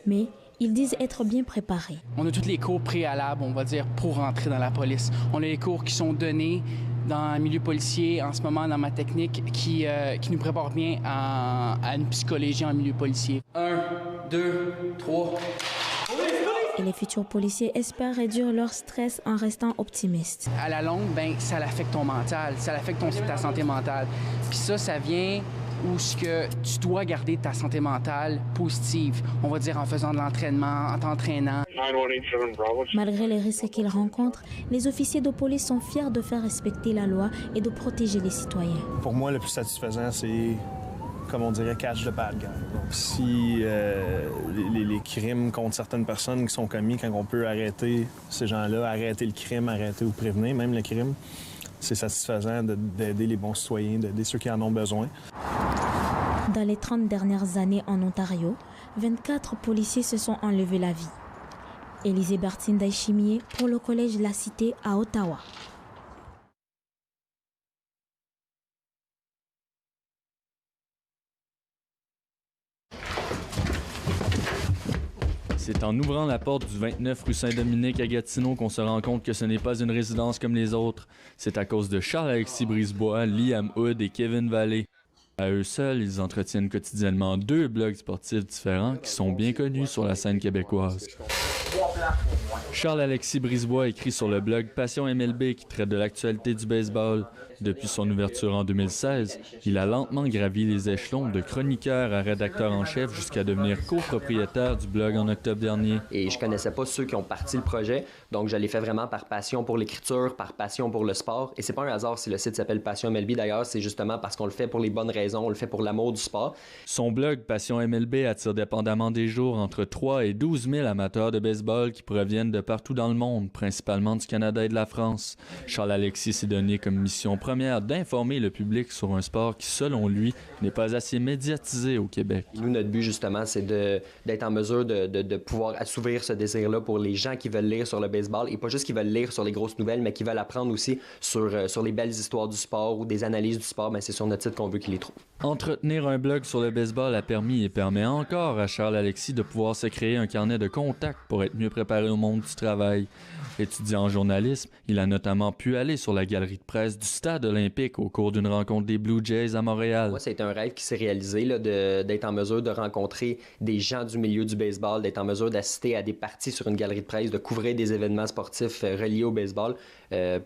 Mais ils disent être bien préparés. On a tous les cours préalables, on va dire, pour rentrer dans la police. On a les cours qui sont donnés dans le milieu policier, en ce moment dans ma technique, qui nous préparent bien à une psychologie en milieu policier. 1, 2, 3... Et les futurs policiers espèrent réduire leur stress en restant optimistes. À la longue, ça affecte ton mental, ça affecte ta santé mentale. Puis ça vient où ce que tu dois garder ta santé mentale positive, on va dire en faisant de l'entraînement, en t'entraînant. Malgré les risques qu'ils rencontrent, les officiers de police sont fiers de faire respecter la loi et de protéger les citoyens. Pour moi, le plus satisfaisant, c'est, comme on dirait, catch the bad guy. Donc, si les crimes contre certaines personnes qui sont commis, quand on peut arrêter ces gens-là, arrêter le crime, arrêter ou prévenir même le crime, c'est satisfaisant d'aider les bons citoyens, d'aider ceux qui en ont besoin. Dans les 30 dernières années en Ontario, 24 policiers se sont enlevés la vie. Élisée Bertine-Daïchimier pour le Collège La Cité à Ottawa. C'est en ouvrant la porte du 29 rue Saint-Dominique à Gatineau qu'on se rend compte que ce n'est pas une résidence comme les autres. C'est à cause de Charles-Alexis Brisebois, Liam Hood et Kevin Vallée. À eux seuls, ils entretiennent quotidiennement 2 blogs sportifs différents qui sont bien connus sur la scène québécoise. Charles-Alexis Brisebois écrit sur le blog Passion MLB qui traite de l'actualité du baseball. Depuis son ouverture en 2016, il a lentement gravi les échelons de chroniqueur à rédacteur en chef jusqu'à devenir copropriétaire du blog en octobre dernier. Et je connaissais pas ceux qui ont parti le projet, donc je l'ai fait vraiment par passion pour l'écriture, par passion pour le sport. Et c'est pas un hasard si le site s'appelle Passion MLB d'ailleurs, c'est justement parce qu'on le fait pour les bonnes raisons, on le fait pour l'amour du sport. Son blog Passion MLB attire dépendamment des jours entre 3 et 12 000 amateurs de baseball qui proviennent de partout dans le monde, principalement du Canada et de la France. Charles-Alexis s'est donné comme mission première d'informer le public sur un sport qui, selon lui, n'est pas assez médiatisé au Québec. Nous, notre but, justement, c'est d'être en mesure de pouvoir assouvir ce désir-là pour les gens qui veulent lire sur le baseball, et pas juste qui veulent lire sur les grosses nouvelles, mais qui veulent apprendre aussi sur les belles histoires du sport ou des analyses du sport. C'est sur notre site qu'on veut qu'ils les trouvent. Entretenir un blog sur le baseball a permis et permet encore à Charles-Alexis de pouvoir se créer un carnet de contacts pour être mieux préparé au monde du travail. Étudiant en journalisme, il a notamment pu aller sur la galerie de presse du Stade olympique au cours d'une rencontre des Blue Jays à Montréal. Moi, c'est un rêve qui s'est réalisé, d'être en mesure de rencontrer des gens du milieu du baseball, d'être en mesure d'assister à des parties sur une galerie de presse, de couvrir des événements sportifs reliés au baseball.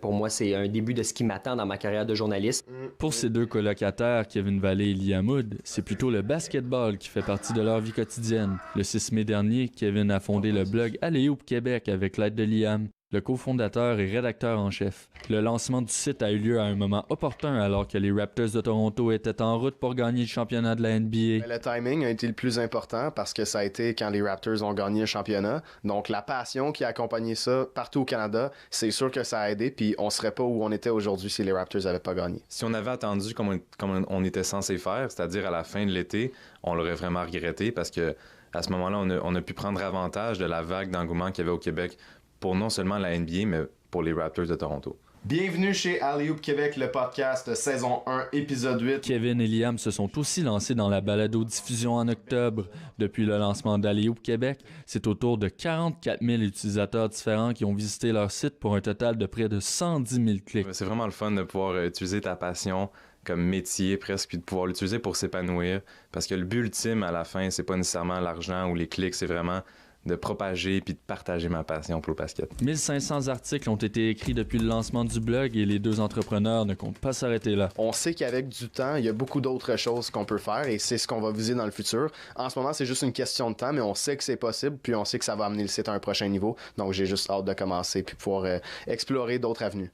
Pour moi, c'est un début de ce qui m'attend dans ma carrière de journaliste. Pour ces 2 colocataires, Kevin Vallée et Liam Hood, c'est plutôt le basketball qui fait partie de leur vie quotidienne. Le 6 mai dernier, Kevin a fondé le blog Alley-Oop Québec avec l'aide de Liam, le cofondateur et rédacteur en chef. Le lancement du site a eu lieu à un moment opportun alors que les Raptors de Toronto étaient en route pour gagner le championnat de la NBA. Le timing a été le plus important parce que ça a été quand les Raptors ont gagné le championnat. Donc la passion qui a accompagné ça partout au Canada, c'est sûr que ça a aidé, puis on serait pas où on était aujourd'hui si les Raptors n'avaient pas gagné. Si on avait attendu comme on était censé faire, c'est-à-dire à la fin de l'été, on l'aurait vraiment regretté parce que À ce moment-là, on a pu prendre avantage de la vague d'engouement qu'il y avait au Québec pour non seulement la NBA, mais pour les Raptors de Toronto. Bienvenue chez Alley-Oop Québec, le podcast saison 1, épisode 8. Kevin et Liam se sont aussi lancés dans la balado-diffusion en octobre. Depuis le lancement d'Alley-Oop Québec, c'est autour de 44 000 utilisateurs différents qui ont visité leur site pour un total de près de 110 000 clics. C'est vraiment le fun de pouvoir utiliser ta passion comme métier presque, puis de pouvoir l'utiliser pour s'épanouir. Parce que le but ultime à la fin, c'est pas nécessairement l'argent ou les clics, c'est vraiment de propager puis de partager ma passion pour le basket. 1500 articles ont été écrits depuis le lancement du blog et les deux entrepreneurs ne comptent pas s'arrêter là. On sait qu'avec du temps, il y a beaucoup d'autres choses qu'on peut faire et c'est ce qu'on va viser dans le futur. En ce moment, c'est juste une question de temps, mais on sait que c'est possible puis on sait que ça va amener le site à un prochain niveau. Donc, j'ai juste hâte de commencer puis pouvoir explorer d'autres avenues.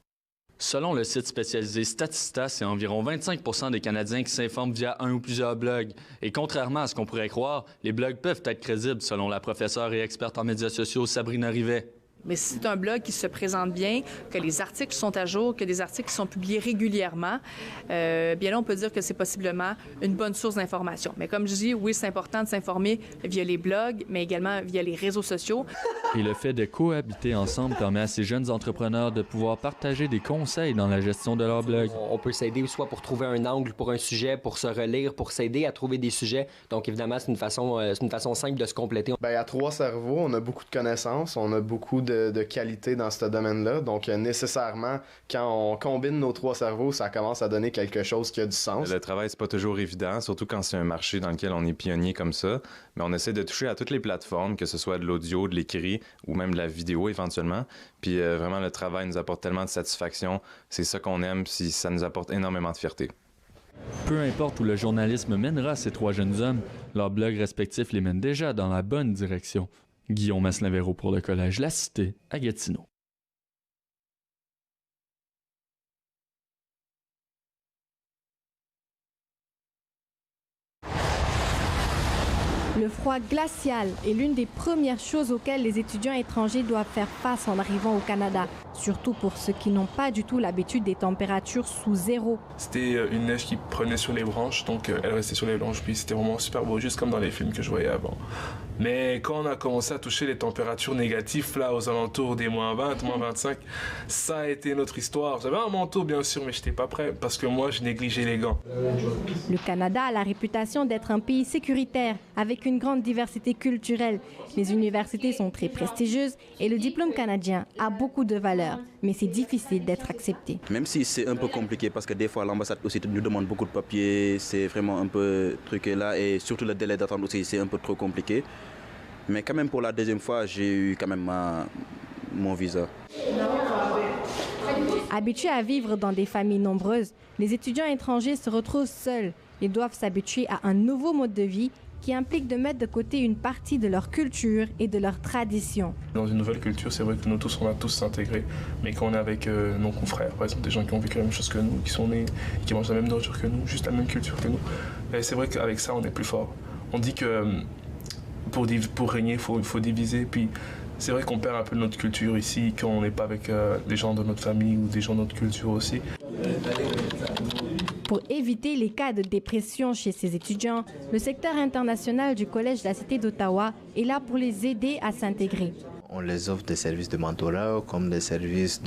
Selon le site spécialisé Statista, c'est environ 25% des Canadiens qui s'informent via un ou plusieurs blogs. Et contrairement à ce qu'on pourrait croire, les blogs peuvent être crédibles, selon la professeure et experte en médias sociaux Sabrina Rivet. Mais si c'est un blog qui se présente bien, que les articles sont à jour, que des articles sont publiés régulièrement, bien là, on peut dire que c'est possiblement une bonne source d'information. Mais comme je dis, oui, c'est important de s'informer via les blogs, mais également via les réseaux sociaux. Et le fait de cohabiter ensemble permet à ces jeunes entrepreneurs de pouvoir partager des conseils dans la gestion de leur blog. On peut s'aider soit pour trouver un angle pour un sujet, pour se relire, pour s'aider à trouver des sujets. Donc évidemment, c'est une façon simple de se compléter. Bien, à 3 cerveaux, on a beaucoup de connaissances, on a beaucoup de qualité dans ce domaine-là. Donc, nécessairement, quand on combine nos 3 cerveaux, ça commence à donner quelque chose qui a du sens. Le travail, c'est pas toujours évident, surtout quand c'est un marché dans lequel on est pionnier comme ça. Mais on essaie de toucher à toutes les plateformes, que ce soit de l'audio, de l'écrit ou même de la vidéo éventuellement. Puis vraiment, le travail nous apporte tellement de satisfaction. C'est ça qu'on aime, puis ça nous apporte énormément de fierté. Peu importe où le journalisme mènera ces 3 jeunes hommes, leurs blogs respectifs les mènent déjà dans la bonne direction. Guillaume Maslavero pour le Collège La Cité à Gatineau. Le froid glacial est l'une des premières choses auxquelles les étudiants étrangers doivent faire face en arrivant au Canada, surtout pour ceux qui n'ont pas du tout l'habitude des températures sous zéro. C'était une neige qui prenait sur les branches, donc elle restait sur les branches, puis c'était vraiment super beau, juste comme dans les films que je voyais avant. Mais quand on a commencé à toucher les températures négatives, là, aux alentours des moins 20, moins 25, ça a été notre histoire. J'avais un manteau, bien sûr, mais je n'étais pas prêt, parce que moi, je négligeais les gants. Le Canada a la réputation d'être un pays sécuritaire, avec une grande diversité culturelle. Les universités sont très prestigieuses et le diplôme canadien a beaucoup de valeur, mais c'est difficile d'être accepté. Même si c'est un peu compliqué, parce que des fois, l'ambassade aussi nous demande beaucoup de papiers, c'est vraiment un peu truqué là, et surtout le délai d'attente aussi, c'est un peu trop compliqué. Mais quand même, pour la deuxième fois, j'ai eu quand même mon visa. Habitués à vivre dans des familles nombreuses, les étudiants étrangers se retrouvent seuls. Ils doivent s'habituer à un nouveau mode de vie qui implique de mettre de côté une partie de leur culture et de leur tradition. Dans une nouvelle culture, c'est vrai que nous tous, on va tous s'intégrer. Mais quand on est avec nos confrères, par exemple, des gens qui ont vécu la même chose que nous, qui sont nés, qui mangent la même nourriture que nous, juste la même culture que nous, c'est vrai qu'avec ça, on est plus fort. On dit que pour régner, il faut diviser. Puis c'est vrai qu'on perd un peu de notre culture ici quand on n'est pas avec des gens de notre famille ou des gens de notre culture aussi. Pour éviter les cas de dépression chez ces étudiants, le secteur international du Collège de la Cité d'Ottawa est là pour les aider à s'intégrer. On les offre des services de mentorat comme des services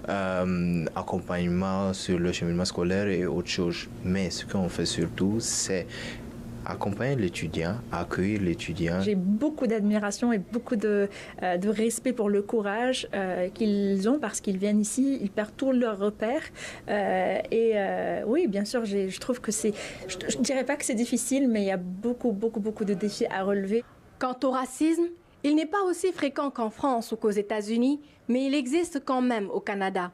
d'accompagnement sur le cheminement scolaire et autres choses. Mais ce qu'on fait surtout, c'est accompagner l'étudiant, accueillir l'étudiant. J'ai beaucoup d'admiration et beaucoup de respect pour le courage qu'ils ont parce qu'ils viennent ici, ils perdent tous leurs repères. Oui, bien sûr, je trouve que c'est... Je ne dirais pas que c'est difficile, mais il y a beaucoup de défis à relever. Quant au racisme, il n'est pas aussi fréquent qu'en France ou qu'aux États-Unis, mais il existe quand même au Canada.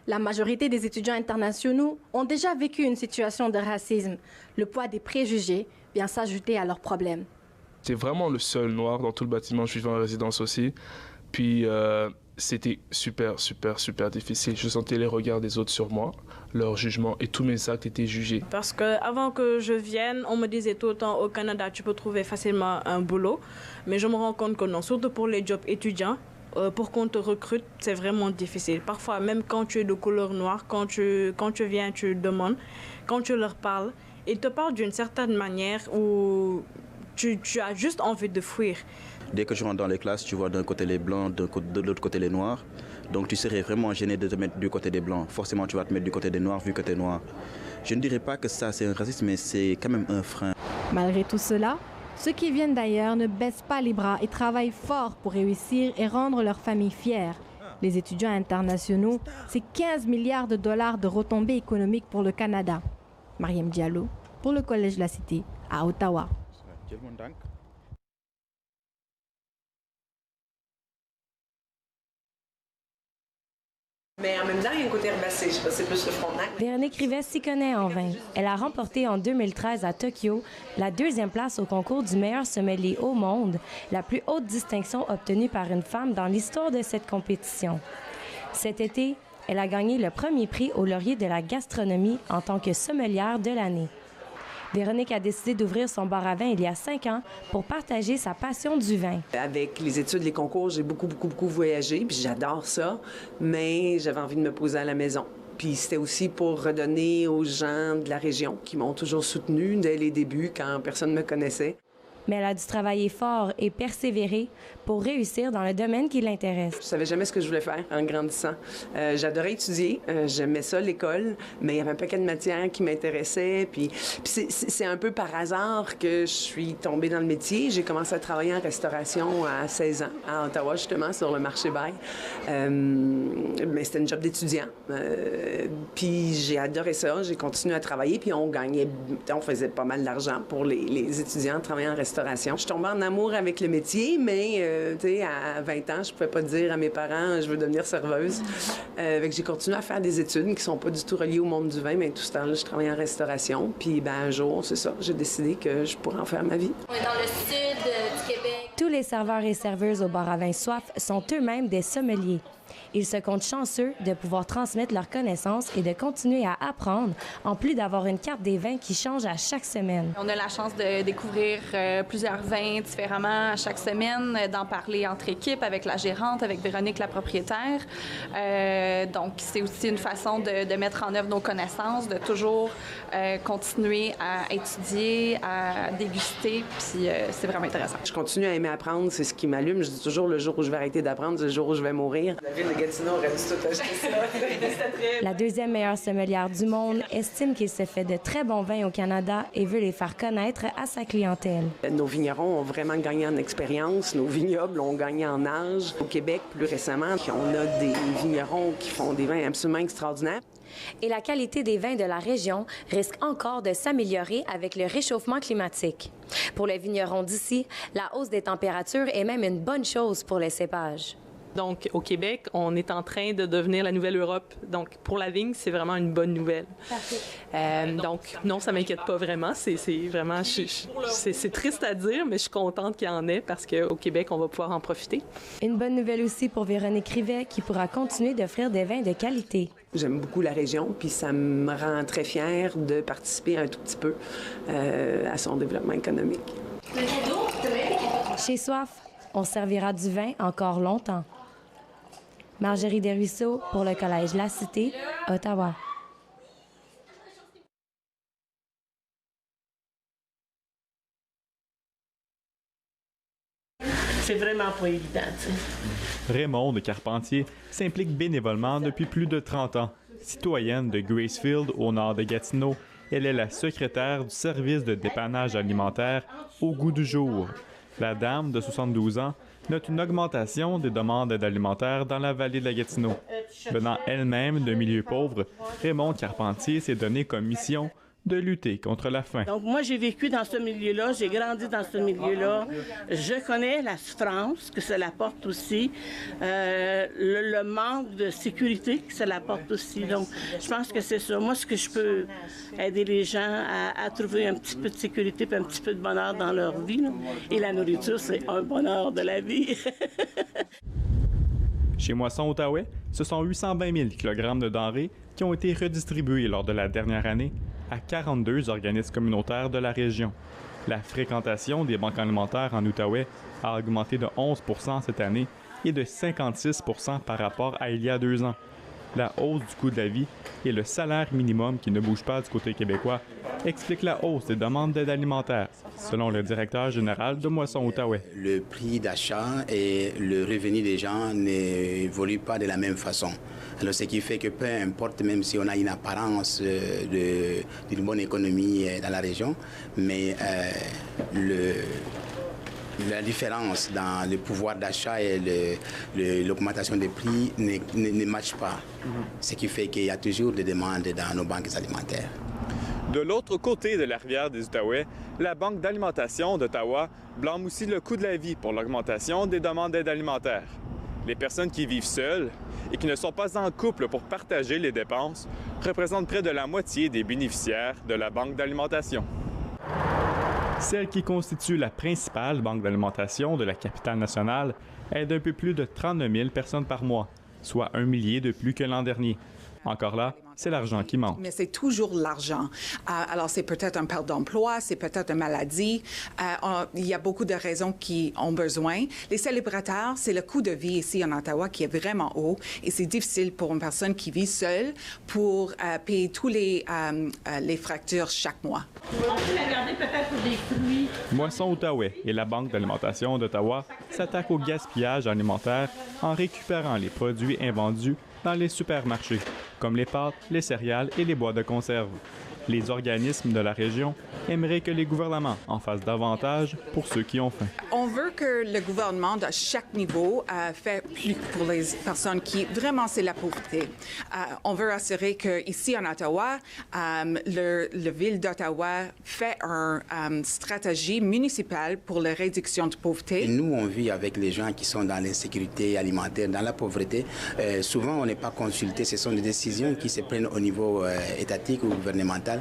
La majorité des étudiants internationaux ont déjà vécu une situation de racisme. Le poids des préjugés vient s'ajouter à leurs problèmes. J'étais vraiment le seul noir dans tout le bâtiment, je vivais en résidence aussi. Puis c'était super difficile. Je sentais les regards des autres sur moi, leur jugement et tous mes actes étaient jugés. Parce qu'avant que je vienne, on me disait tout le temps au Canada, tu peux trouver facilement un boulot. Mais je me rends compte que non, surtout pour les jobs étudiants, pour qu'on te recrute, c'est vraiment difficile. Parfois, même quand tu es de couleur noire, quand tu viens, tu demandes, quand tu leur parles, ils te parlent d'une certaine manière où tu as juste envie de fuir. Dès que tu rentres dans les classes, tu vois d'un côté les blancs, de l'autre côté les noirs. Donc tu serais vraiment gêné de te mettre du côté des blancs. Forcément, tu vas te mettre du côté des noirs vu que tu es noir. Je ne dirais pas que ça c'est un racisme, mais c'est quand même un frein. Malgré tout cela, ceux qui viennent d'ailleurs ne baissent pas les bras et travaillent fort pour réussir et rendre leur famille fière. Les étudiants internationaux, c'est 15 milliards de dollars de retombées économiques pour le Canada. Mariam Diallo, pour le Collège La Cité, à Ottawa. Mais en même temps, il y a un côté herbacé. Je sais pas, c'est plus le Frontenac. Véronique Rivet s'y connaît en vin. Elle a remporté en 2013 à Tokyo la 2e place au concours du meilleur sommelier au monde, la plus haute distinction obtenue par une femme dans l'histoire de cette compétition. Cet été, elle a gagné le premier prix au laurier de la gastronomie en tant que sommelière de l'année. Véronique a décidé d'ouvrir son bar à vin il y a 5 ans pour partager sa passion du vin. Avec les études, les concours, j'ai beaucoup voyagé, puis j'adore ça, mais j'avais envie de me poser à la maison. Puis c'était aussi pour redonner aux gens de la région qui m'ont toujours soutenue dès les débuts quand personne ne me connaissait. Mais elle a dû travailler fort et persévérer pour réussir dans le domaine qui l'intéresse. Je savais jamais ce que je voulais faire en grandissant. J'adorais étudier, j'aimais ça, l'école, mais il y avait un paquet de matières qui m'intéressaient. Puis c'est un peu par hasard que je suis tombée dans le métier. J'ai commencé à travailler en restauration à 16 ans, à Ottawa, justement, sur le marché Bail. Mais c'était une job d'étudiant. Puis j'ai adoré ça, j'ai continué à travailler, puis on faisait pas mal d'argent pour les étudiants travaillant en restauration. Je suis tombée en amour avec le métier, mais à 20 ans, je pouvais pas dire à mes parents je veux devenir serveuse. J'ai continué à faire des études qui sont pas du tout reliées au monde du vin, mais tout ce temps-là, je travaillais en restauration. Puis un jour, c'est ça, j'ai décidé que je pourrais en faire ma vie. On est dans le sud du Québec. Tous les serveurs et serveuses au bar à vin Soif sont eux-mêmes des sommeliers. Ils se comptent chanceux de pouvoir transmettre leurs connaissances et de continuer à apprendre, en plus d'avoir une carte des vins qui change à chaque semaine. On a la chance de découvrir plusieurs vins différemment à chaque semaine, d'en parler entre équipes avec la gérante, avec Véronique, la propriétaire. Donc, c'est aussi une façon de mettre en œuvre nos connaissances, de toujours continuer à étudier, à déguster, puis c'est vraiment intéressant. Je continue à aimer apprendre, c'est ce qui m'allume. Je dis toujours, le jour où je vais arrêter d'apprendre, c'est le jour où je vais mourir. La ville de Gatineau aurait dû tout acheter ça. La 2e meilleure sommelière du monde estime qu'il se fait de très bons vins au Canada et veut les faire connaître à sa clientèle. Nos vignerons ont vraiment gagné en expérience, nos vignobles ont gagné en âge. Au Québec, plus récemment, on a des vignerons qui font des vins absolument extraordinaires. Et la qualité des vins de la région risque encore de s'améliorer avec le réchauffement climatique. Pour les vignerons d'ici, la hausse des températures est même une bonne chose pour les cépages. Donc, au Québec, on est en train de devenir la nouvelle Europe. Donc, pour la vigne, c'est vraiment une bonne nouvelle. Donc, non, ça m'inquiète pas vraiment. C'est vraiment, c'est triste à dire, mais je suis contente qu'il y en ait parce qu'au Québec, on va pouvoir en profiter. Une bonne nouvelle aussi pour Véronique Rivet, qui pourra continuer d'offrir des vins de qualité. J'aime beaucoup la région, puis ça me rend très fière de participer un tout petit peu à son développement économique. Chez Soif, on servira du vin encore longtemps. Marjorie Desruisseaux pour le Collège La Cité, Ottawa. C'est vraiment pas évident, tu sais. Raymonde Carpentier s'implique bénévolement depuis plus de 30 ans. Citoyenne de Gracefield, au nord de Gatineau, elle est la secrétaire du service de dépannage alimentaire Au Goût du jour. La dame de 72 ans note une augmentation des demandes d'aide alimentaire dans la vallée de la Gatineau. Venant elle-même de milieux pauvres, Raymonde Carpentier s'est donné comme mission de lutter contre la faim. Donc moi, j'ai vécu dans ce milieu-là, j'ai grandi dans ce milieu-là. Je connais la souffrance que cela porte aussi, le manque de sécurité que cela porte aussi. Donc, je pense que c'est ça. Moi, ce que je peux aider les gens à trouver un petit peu de sécurité et un petit peu de bonheur dans leur vie, là. Et la nourriture, c'est un bonheur de la vie. Chez Moisson Outaouais, ce sont 820 000 kg de denrées qui ont été redistribués lors de la dernière année à 42 organismes communautaires de la région. La fréquentation des banques alimentaires en Outaouais a augmenté de 11 % cette année et de 56 % par rapport à il y a 2 ans. La hausse du coût de la vie et le salaire minimum qui ne bouge pas du côté québécois expliquent la hausse des demandes d'aide alimentaire, selon le directeur général de Moisson-Outaouais. Le prix d'achat et le revenu des gens n'évoluent pas de la même façon. Alors, ce qui fait que peu importe, même si on a une apparence d'une bonne économie dans la région, mais la différence dans le pouvoir d'achat et l'augmentation des prix ne matche pas. Ce qui fait qu'il y a toujours des demandes dans nos banques alimentaires. De l'autre côté de la rivière des Outaouais, la Banque d'alimentation d'Ottawa blâme aussi le coût de la vie pour l'augmentation des demandes d'aide alimentaire. Les personnes qui vivent seules et qui ne sont pas en couple pour partager les dépenses représentent près de la moitié des bénéficiaires de la Banque d'alimentation. Celle qui constitue la principale banque d'alimentation de la capitale nationale aide un peu plus de 39 000 personnes par mois, soit 1 millier de plus que l'an dernier. Encore là, c'est l'argent qui manque. Mais c'est toujours l'argent. Alors, c'est peut-être un perte d'emploi, c'est peut-être une maladie. Il y a beaucoup de raisons qui ont besoin. Les célibataires, c'est le coût de vie ici en Ottawa qui est vraiment haut et c'est difficile pour une personne qui vit seule pour payer tous les factures chaque mois. On peut la garder peut-être pour des fruits. Moisson-Outaouais et la Banque d'alimentation d'Ottawa s'attaquent au gaspillage alimentaire en récupérant les produits invendus dans les supermarchés, comme les pâtes, les céréales et les boîtes de conserve. Les organismes de la région aimeraient que les gouvernements en fassent davantage pour ceux qui ont faim. On veut que le gouvernement de chaque niveau fait plus pour les personnes qui vraiment c'est la pauvreté. On veut assurer qu'ici en Ottawa, la ville d'Ottawa fait une stratégie municipale pour la réduction de pauvreté. Et nous, on vit avec les gens qui sont dans l'insécurité alimentaire, dans la pauvreté. Souvent, on n'est pas consulté. Ce sont des décisions qui se prennent au niveau étatique ou gouvernemental.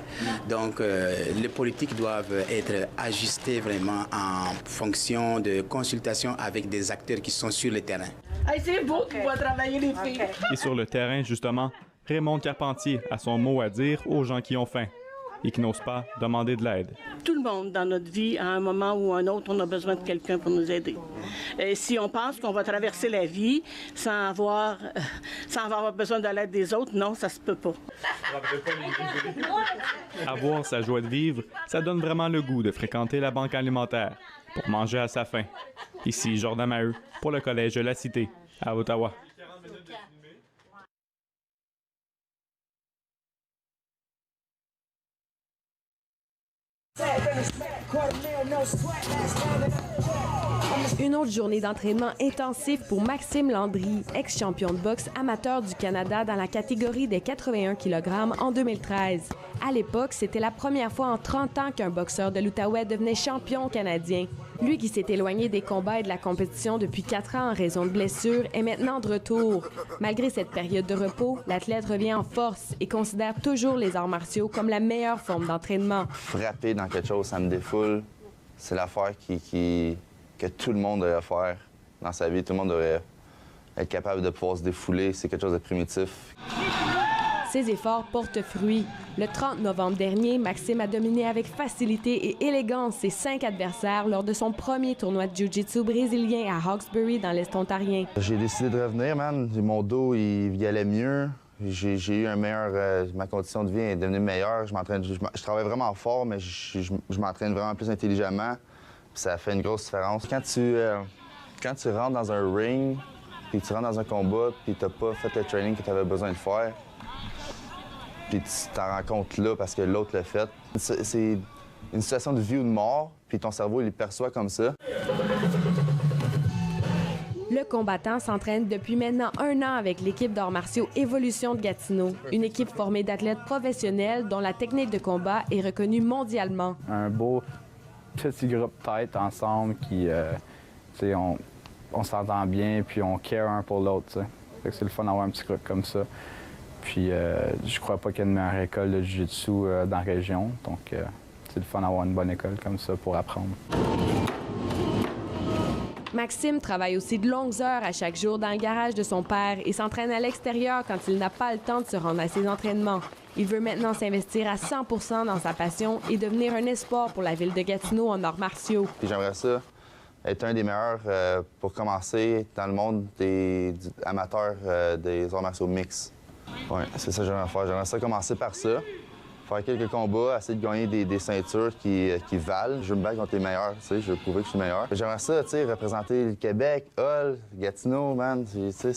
Donc, les politiques doivent être ajustées vraiment en fonction de consultations avec des acteurs qui sont sur le terrain. Hey, c'est beau de pouvoir travailler les filles. Et sur le terrain, justement, Raymond Carpentier a son mot à dire aux gens qui ont faim et qui n'osent pas demander de l'aide. Tout le monde dans notre vie, à un moment ou un autre, on a besoin de quelqu'un pour nous aider. Et si on pense qu'on va traverser la vie sans avoir besoin de l'aide des autres, non, ça se peut pas. Avoir sa joie de vivre, ça donne vraiment le goût de fréquenter la banque alimentaire pour manger à sa faim. Ici, Jordan Maheu pour le Collège de la Cité, à Ottawa. Une autre journée d'entraînement intensif pour Maxime Landry, ex-champion de boxe amateur du Canada dans la catégorie des 81 kg en 2013. À l'époque, c'était la première fois en 30 ans qu'un boxeur de l'Outaouais devenait champion canadien. Lui qui s'est éloigné des combats et de la compétition depuis 4 ans en raison de blessures est maintenant de retour. Malgré cette période de repos, l'athlète revient en force et considère toujours les arts martiaux comme la meilleure forme d'entraînement. Frapper dans quelque chose, ça me défoule. C'est l'affaire que tout le monde devrait faire dans sa vie. Tout le monde devrait être capable de pouvoir se défouler. C'est quelque chose de primitif. Ses efforts portent fruit. Le 30 novembre dernier, Maxime a dominé avec facilité et élégance ses 5 adversaires lors de son premier tournoi de jiu-jitsu brésilien à Hawkesbury dans l'Est ontarien. J'ai décidé de revenir, man. Mon dos, il allait mieux. J'ai eu un meilleur... ma condition de vie est devenue meilleure. Je travaille vraiment fort, mais je m'entraîne vraiment plus intelligemment. Ça fait une grosse différence. Quand tu rentres dans un ring, puis tu rentres dans un combat, puis t'as pas fait le training que tu avais besoin de faire, puis tu t'en rends compte là parce que l'autre l'a fait. C'est une situation de vie ou de mort, puis ton cerveau, il le perçoit comme ça. Le combattant s'entraîne depuis maintenant 1 an avec l'équipe d'arts martiaux Évolution de Gatineau, une équipe formée d'athlètes professionnels dont la technique de combat est reconnue mondialement. Un beau petit groupe tête ensemble qui, on s'entend bien puis on care un pour l'autre. C'est le fun d'avoir un petit groupe comme ça. Puis je crois pas qu'il y ait une meilleure école de jiu-jitsu dans la région, donc c'est le fun d'avoir une bonne école comme ça pour apprendre. Maxime travaille aussi de longues heures à chaque jour dans le garage de son père et s'entraîne à l'extérieur quand il n'a pas le temps de se rendre à ses entraînements. Il veut maintenant s'investir à 100% dans sa passion et devenir un espoir pour la ville de Gatineau en arts martiaux. Puis j'aimerais ça être un des meilleurs pour commencer dans le monde des amateurs des arts martiaux mix. Oui, c'est ça que j'aimerais faire. J'aimerais ça commencer par ça. Faire quelques combats, essayer de gagner des ceintures qui valent. Je veux me battre contre les meilleurs, tu sais, je veux prouver que je suis meilleur. J'aimerais ça, tu sais, représenter le Québec, Hull, Gatineau, man, tu sais,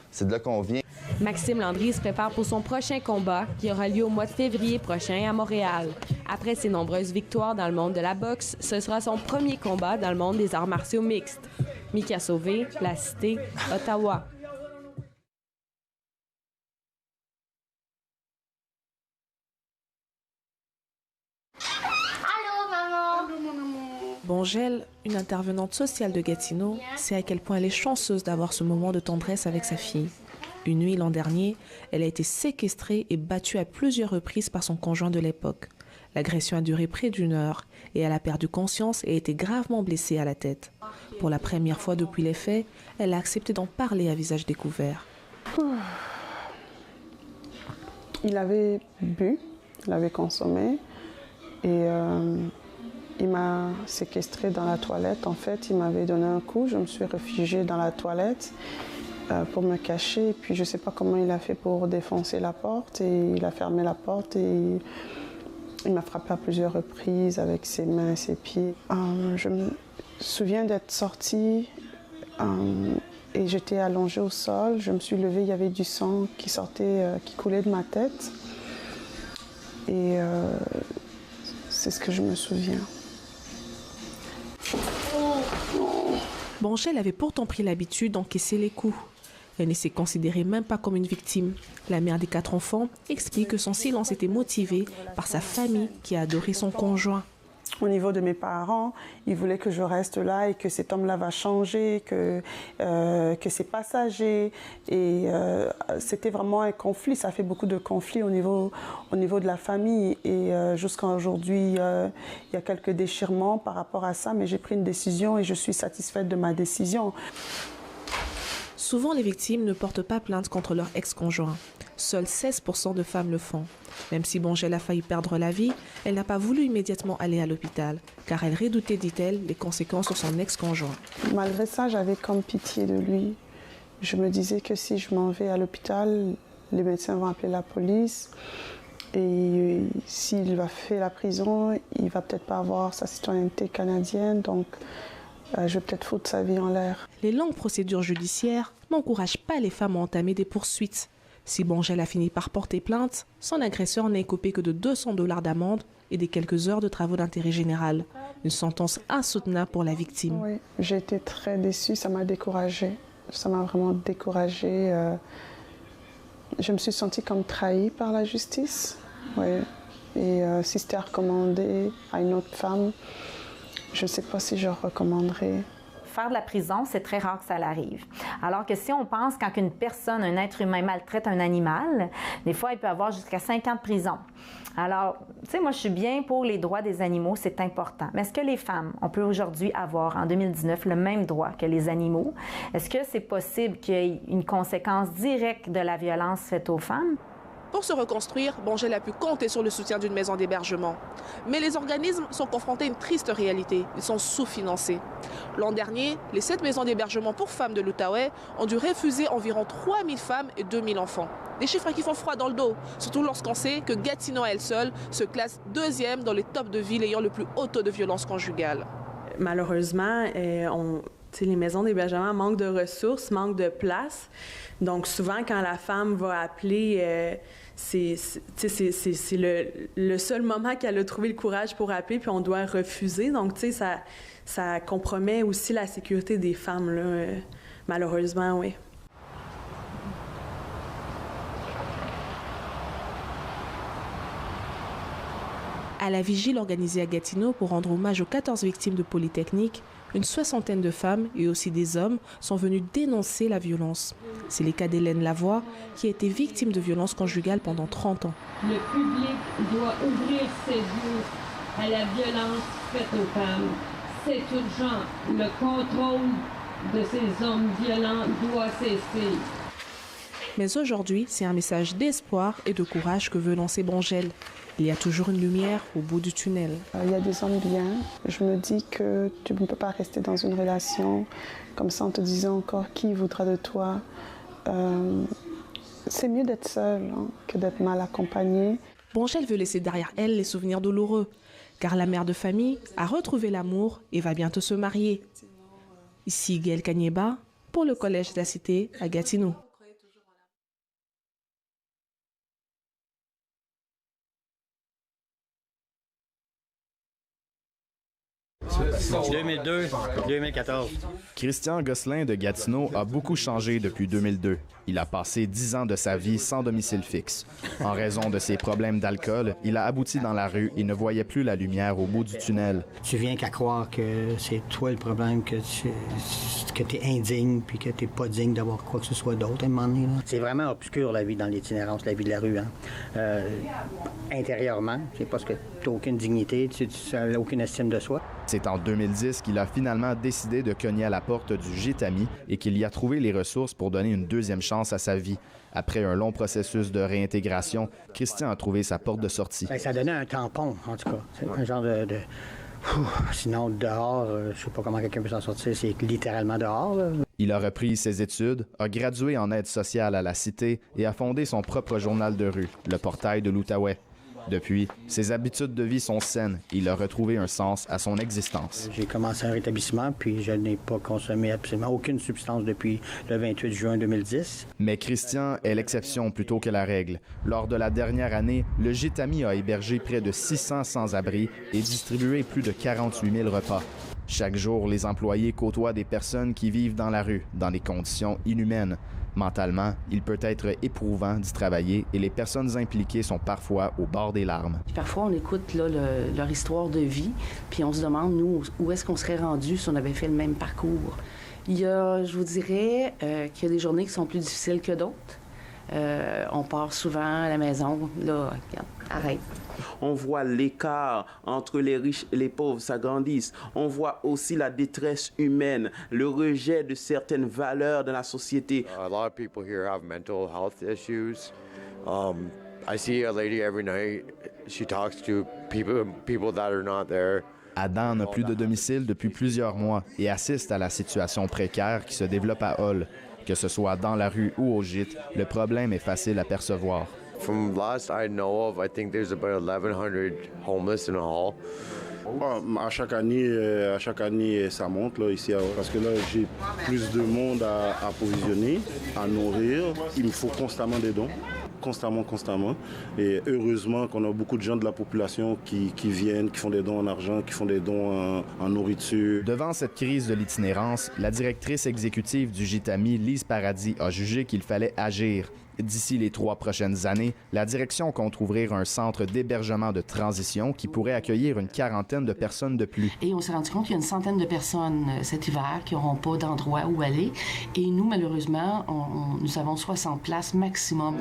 c'est de là qu'on vient. Maxime Landry se prépare pour son prochain combat qui aura lieu au mois de février prochain à Montréal. Après ses nombreuses victoires dans le monde de la boxe, ce sera son premier combat dans le monde des arts martiaux mixtes. Mika Sauvé, La Cité, Ottawa. Bongel, une intervenante sociale de Gatineau, sait à quel point elle est chanceuse d'avoir ce moment de tendresse avec sa fille. Une nuit l'an dernier, elle a été séquestrée et battue à plusieurs reprises par son conjoint de l'époque. L'agression a duré près d'1 heure et elle a perdu conscience et été gravement blessée à la tête. Pour la première fois depuis les faits, elle a accepté d'en parler à visage découvert. Il avait bu, il avait consommé et il m'a séquestrée dans la toilette. En fait, il m'avait donné un coup. Je me suis réfugiée dans la toilette pour me cacher. Et puis, je ne sais pas comment il a fait pour défoncer la porte. Et il a fermé la porte et il m'a frappé à plusieurs reprises avec ses mains et ses pieds. Je me souviens d'être sortie et j'étais allongée au sol. Je me suis levée, il y avait du sang qui sortait, qui coulait de ma tête. Et c'est ce que je me souviens. Bongel avait pourtant pris l'habitude d'encaisser les coups. Elle ne s'est considérée même pas comme une victime. La mère des 4 enfants explique que son silence était motivé par sa famille qui a adoré son conjoint. Au niveau de mes parents, ils voulaient que je reste là et que cet homme-là va changer, que c'est passager. Et c'était vraiment un conflit. Ça fait beaucoup de conflits au niveau de la famille. Et jusqu'à aujourd'hui, il y a quelques déchirements par rapport à ça. Mais j'ai pris une décision et je suis satisfaite de ma décision. Souvent, les victimes ne portent pas plainte contre leur ex-conjoint. Seuls 16% de femmes le font. Même si Bongel a failli perdre la vie, elle n'a pas voulu immédiatement aller à l'hôpital, car elle redoutait, dit-elle, les conséquences sur son ex-conjoint. Malgré ça, j'avais comme pitié de lui. Je me disais que si je m'en vais à l'hôpital, les médecins vont appeler la police. Et s'il va faire la prison, il va peut-être pas avoir sa citoyenneté canadienne, donc je vais peut-être foutre sa vie en l'air. Les longues procédures judiciaires n'encouragent pas les femmes à entamer des poursuites. Si Bongel a fini par porter plainte, son agresseur n'est écopé que de $200 d'amende et des quelques heures de travaux d'intérêt général. Une sentence insoutenable pour la victime. Oui, j'ai été très déçue, ça m'a découragée. Ça m'a vraiment découragée. Je me suis sentie comme trahie par la justice. Oui. Et si c'était recommandé à une autre femme, je ne sais pas si je recommanderais. Faire de la prison, c'est très rare que ça l'arrive. Alors que si on pense quand une personne, un être humain maltraite un animal, des fois, il peut avoir jusqu'à 5 ans de prison. Alors, tu sais, moi, je suis bien pour les droits des animaux, c'est important. Mais est-ce que les femmes, on peut aujourd'hui avoir, en 2019, le même droit que les animaux? Est-ce que c'est possible qu'il y ait une conséquence directe de la violence faite aux femmes? Pour se reconstruire, Bongel a pu compter sur le soutien d'une maison d'hébergement. Mais les organismes sont confrontés à une triste réalité. Ils sont sous-financés. L'an dernier, les 7 maisons d'hébergement pour femmes de l'Outaouais ont dû refuser environ 3000 femmes et 2000 enfants. Des chiffres qui font froid dans le dos, surtout lorsqu'on sait que Gatineau à elle seule se classe 2e dans les tops de villes ayant le plus haut taux de violence conjugale. Malheureusement, les maisons d'hébergement manquent de ressources, manquent de place. Donc, souvent, quand la femme va appeler, c'est le seul moment qu'elle a trouvé le courage pour appeler, puis on doit refuser. Donc, tu sais, ça compromet aussi la sécurité des femmes, là, malheureusement, oui. À la vigile organisée à Gatineau pour rendre hommage aux 14 victimes de Polytechnique, une 60aine de femmes et aussi des hommes sont venus dénoncer la violence. C'est le cas d'Hélène Lavoie, qui a été victime de violences conjugales pendant 30 ans. Le public doit ouvrir ses yeux à la violence faite aux femmes. C'est urgent. Le contrôle de ces hommes violents doit cesser. Mais aujourd'hui, c'est un message d'espoir et de courage que veut lancer Bongel. Il y a toujours une lumière au bout du tunnel. Il y a des hommes bien. Je me dis que tu ne peux pas rester dans une relation comme ça en te disant encore qui voudra de toi. C'est mieux d'être seule que d'être mal accompagnée. Bronchelle veut laisser derrière elle les souvenirs douloureux, car la mère de famille a retrouvé l'amour et va bientôt se marier. Ici Gaëlle Kanyeba pour le Collège de la Cité à Gatineau. « 2002-2014. » Christian Gosselin de Gatineau a beaucoup changé depuis 2002. Il a passé 10 ans de sa vie sans domicile fixe. En raison de ses problèmes d'alcool, il a abouti dans la rue et ne voyait plus la lumière au bout du tunnel. Tu viens qu'à croire que c'est toi le problème, que tu es indigne puis que tu n'es pas digne d'avoir quoi que ce soit d'autre à un moment donné. C'est vraiment obscur la vie dans l'itinérance, la vie de la rue. Intérieurement, c'est parce que tu n'as aucune dignité, tu n'as aucune estime de soi. C'est en 2010 qu'il a finalement décidé de cogner à la porte du Gitami et qu'il y a trouvé les ressources pour donner une deuxième chance à sa vie. Après un long processus de réintégration, Christian a trouvé sa porte de sortie. Ça donnait un tampon, en tout cas. C'est un genre de... Sinon, dehors, je sais pas comment quelqu'un peut s'en sortir, c'est littéralement dehors. Là. Il a repris ses études, a gradué en aide sociale à la Cité et a fondé son propre journal de rue, Le Portail de l'Outaouais. Depuis, ses habitudes de vie sont saines et il a retrouvé un sens à son existence. J'ai commencé un rétablissement, puis je n'ai pas consommé absolument aucune substance depuis le 28 juin 2010. Mais Christian est l'exception plutôt que la règle. Lors de la dernière année, le Gitami a hébergé près de 600 sans-abri et distribué plus de 48 000 repas. Chaque jour, les employés côtoient des personnes qui vivent dans la rue, dans des conditions inhumaines. Mentalement, il peut être éprouvant d'y travailler et les personnes impliquées sont parfois au bord des larmes. Parfois, on écoute là, leur histoire de vie, puis on se demande, nous, où est-ce qu'on serait rendu si on avait fait le même parcours. Il y a, je vous dirais, qu'il y a des journées qui sont plus difficiles que d'autres. On part souvent à la maison, là, regarde, arrête. On voit l'écart entre les riches et les pauvres s'agrandissent. On voit aussi la détresse humaine, le rejet de certaines valeurs de la société. A lot of people here have mental health issues. I see a lady every night. She talks to people that are not there. Adam n'a plus de domicile depuis plusieurs mois et assiste à la situation précaire qui se développe à Hull. Que ce soit dans la rue ou au gîte, le problème est facile à percevoir. From last I know of, I think there's about 1,100 homeless in a hall. À chaque année, ça monte là, ici, parce que là, j'ai plus de monde à approvisionner, à nourrir. Il me faut constamment des dons, constamment. Et heureusement qu'on a beaucoup de gens de la population qui viennent, qui font des dons en argent, qui font des dons en nourriture. Devant cette crise de l'itinérance, la directrice exécutive du Gitami, Lise Paradis, a jugé qu'il fallait agir. D'ici les 3 prochaines années, la direction compte ouvrir un centre d'hébergement de transition qui pourrait accueillir une 40aine de personnes de plus. Et on s'est rendu compte qu'il y a une centaine de personnes cet hiver qui n'auront pas d'endroit où aller. Et nous, malheureusement, nous avons 60 places maximum.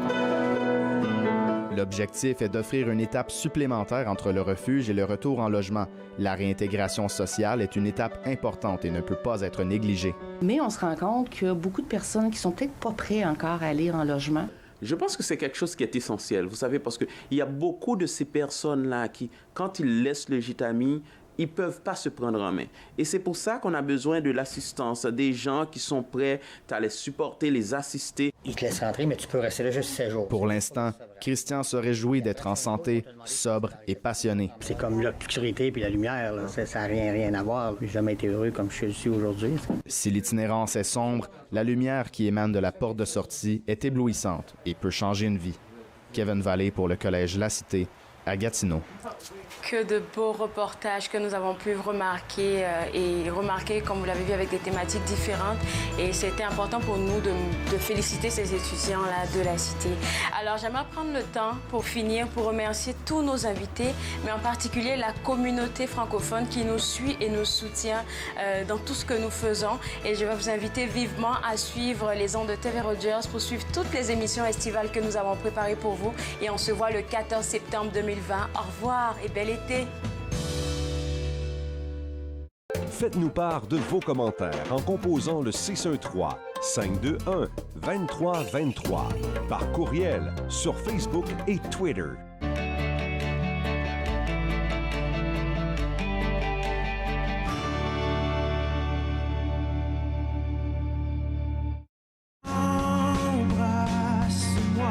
L'objectif est d'offrir une étape supplémentaire entre le refuge et le retour en logement. La réintégration sociale est une étape importante et ne peut pas être négligée. Mais on se rend compte qu'il y a beaucoup de personnes qui sont peut-être pas prêtes encore à aller en logement. Je pense que c'est quelque chose qui est essentiel, vous savez, parce qu'il y a beaucoup de ces personnes-là qui, quand ils laissent le Gitami, ils ne peuvent pas se prendre en main. Et c'est pour ça qu'on a besoin de l'assistance, des gens qui sont prêts à les supporter, les assister. Ils te laissent rentrer, mais tu peux rester là juste 7 jours. Pour l'instant, Christian se réjouit d'être en santé, sobre et passionné. C'est comme l'obscurité puis la lumière, là. Ça n'a rien à voir. J'ai jamais été heureux comme je suis aujourd'hui. Si l'itinérance est sombre, la lumière qui émane de la porte de sortie est éblouissante et peut changer une vie. Kevin Vallée pour le Collège La Cité, à Gatineau. Que de beaux reportages que nous avons pu remarquer comme vous l'avez vu, avec des thématiques différentes. Et c'était important pour nous de féliciter ces étudiants-là de la Cité. Alors, j'aimerais prendre le temps pour finir, pour remercier tous nos invités, mais en particulier la communauté francophone qui nous suit et nous soutient dans tout ce que nous faisons. Et je vais vous inviter vivement à suivre les ondes de TV Rogers pour suivre toutes les émissions estivales que nous avons préparées pour vous. Et on se voit le 14 septembre 2020. Au revoir et bel été. Faites-nous part de vos commentaires en composant le 613-521-2323 par courriel sur Facebook et Twitter. Embrasse-moi.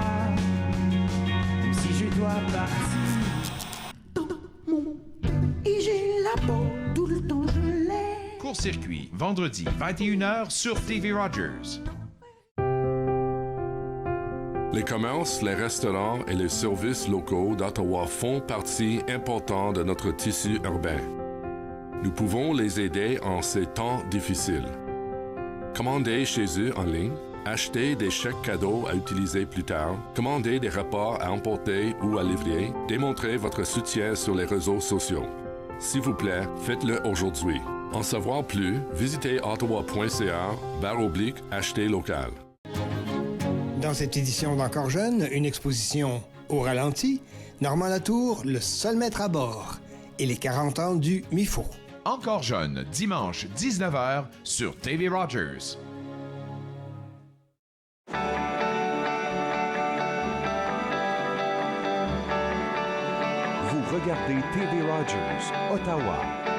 hors-circuit, vendredi 21h sur TV Rogers. Les commerces, les restaurants et les services locaux d'Ottawa font partie importante de notre tissu urbain. Nous pouvons les aider en ces temps difficiles. Commandez chez eux en ligne, achetez des chèques cadeaux à utiliser plus tard, commandez des repas à emporter ou à livrer, démontrez votre soutien sur les réseaux sociaux. S'il vous plaît, faites-le aujourd'hui. En savoir plus, visitez ottawa.ca/acheter local. Dans cette édition d'Encore jeune, une exposition au ralenti, Normand Latour, le seul maître à bord, et les 40 ans du MIFO. Encore jeune, dimanche 19h sur TV Rogers. Vous regardez TV Rogers, Ottawa.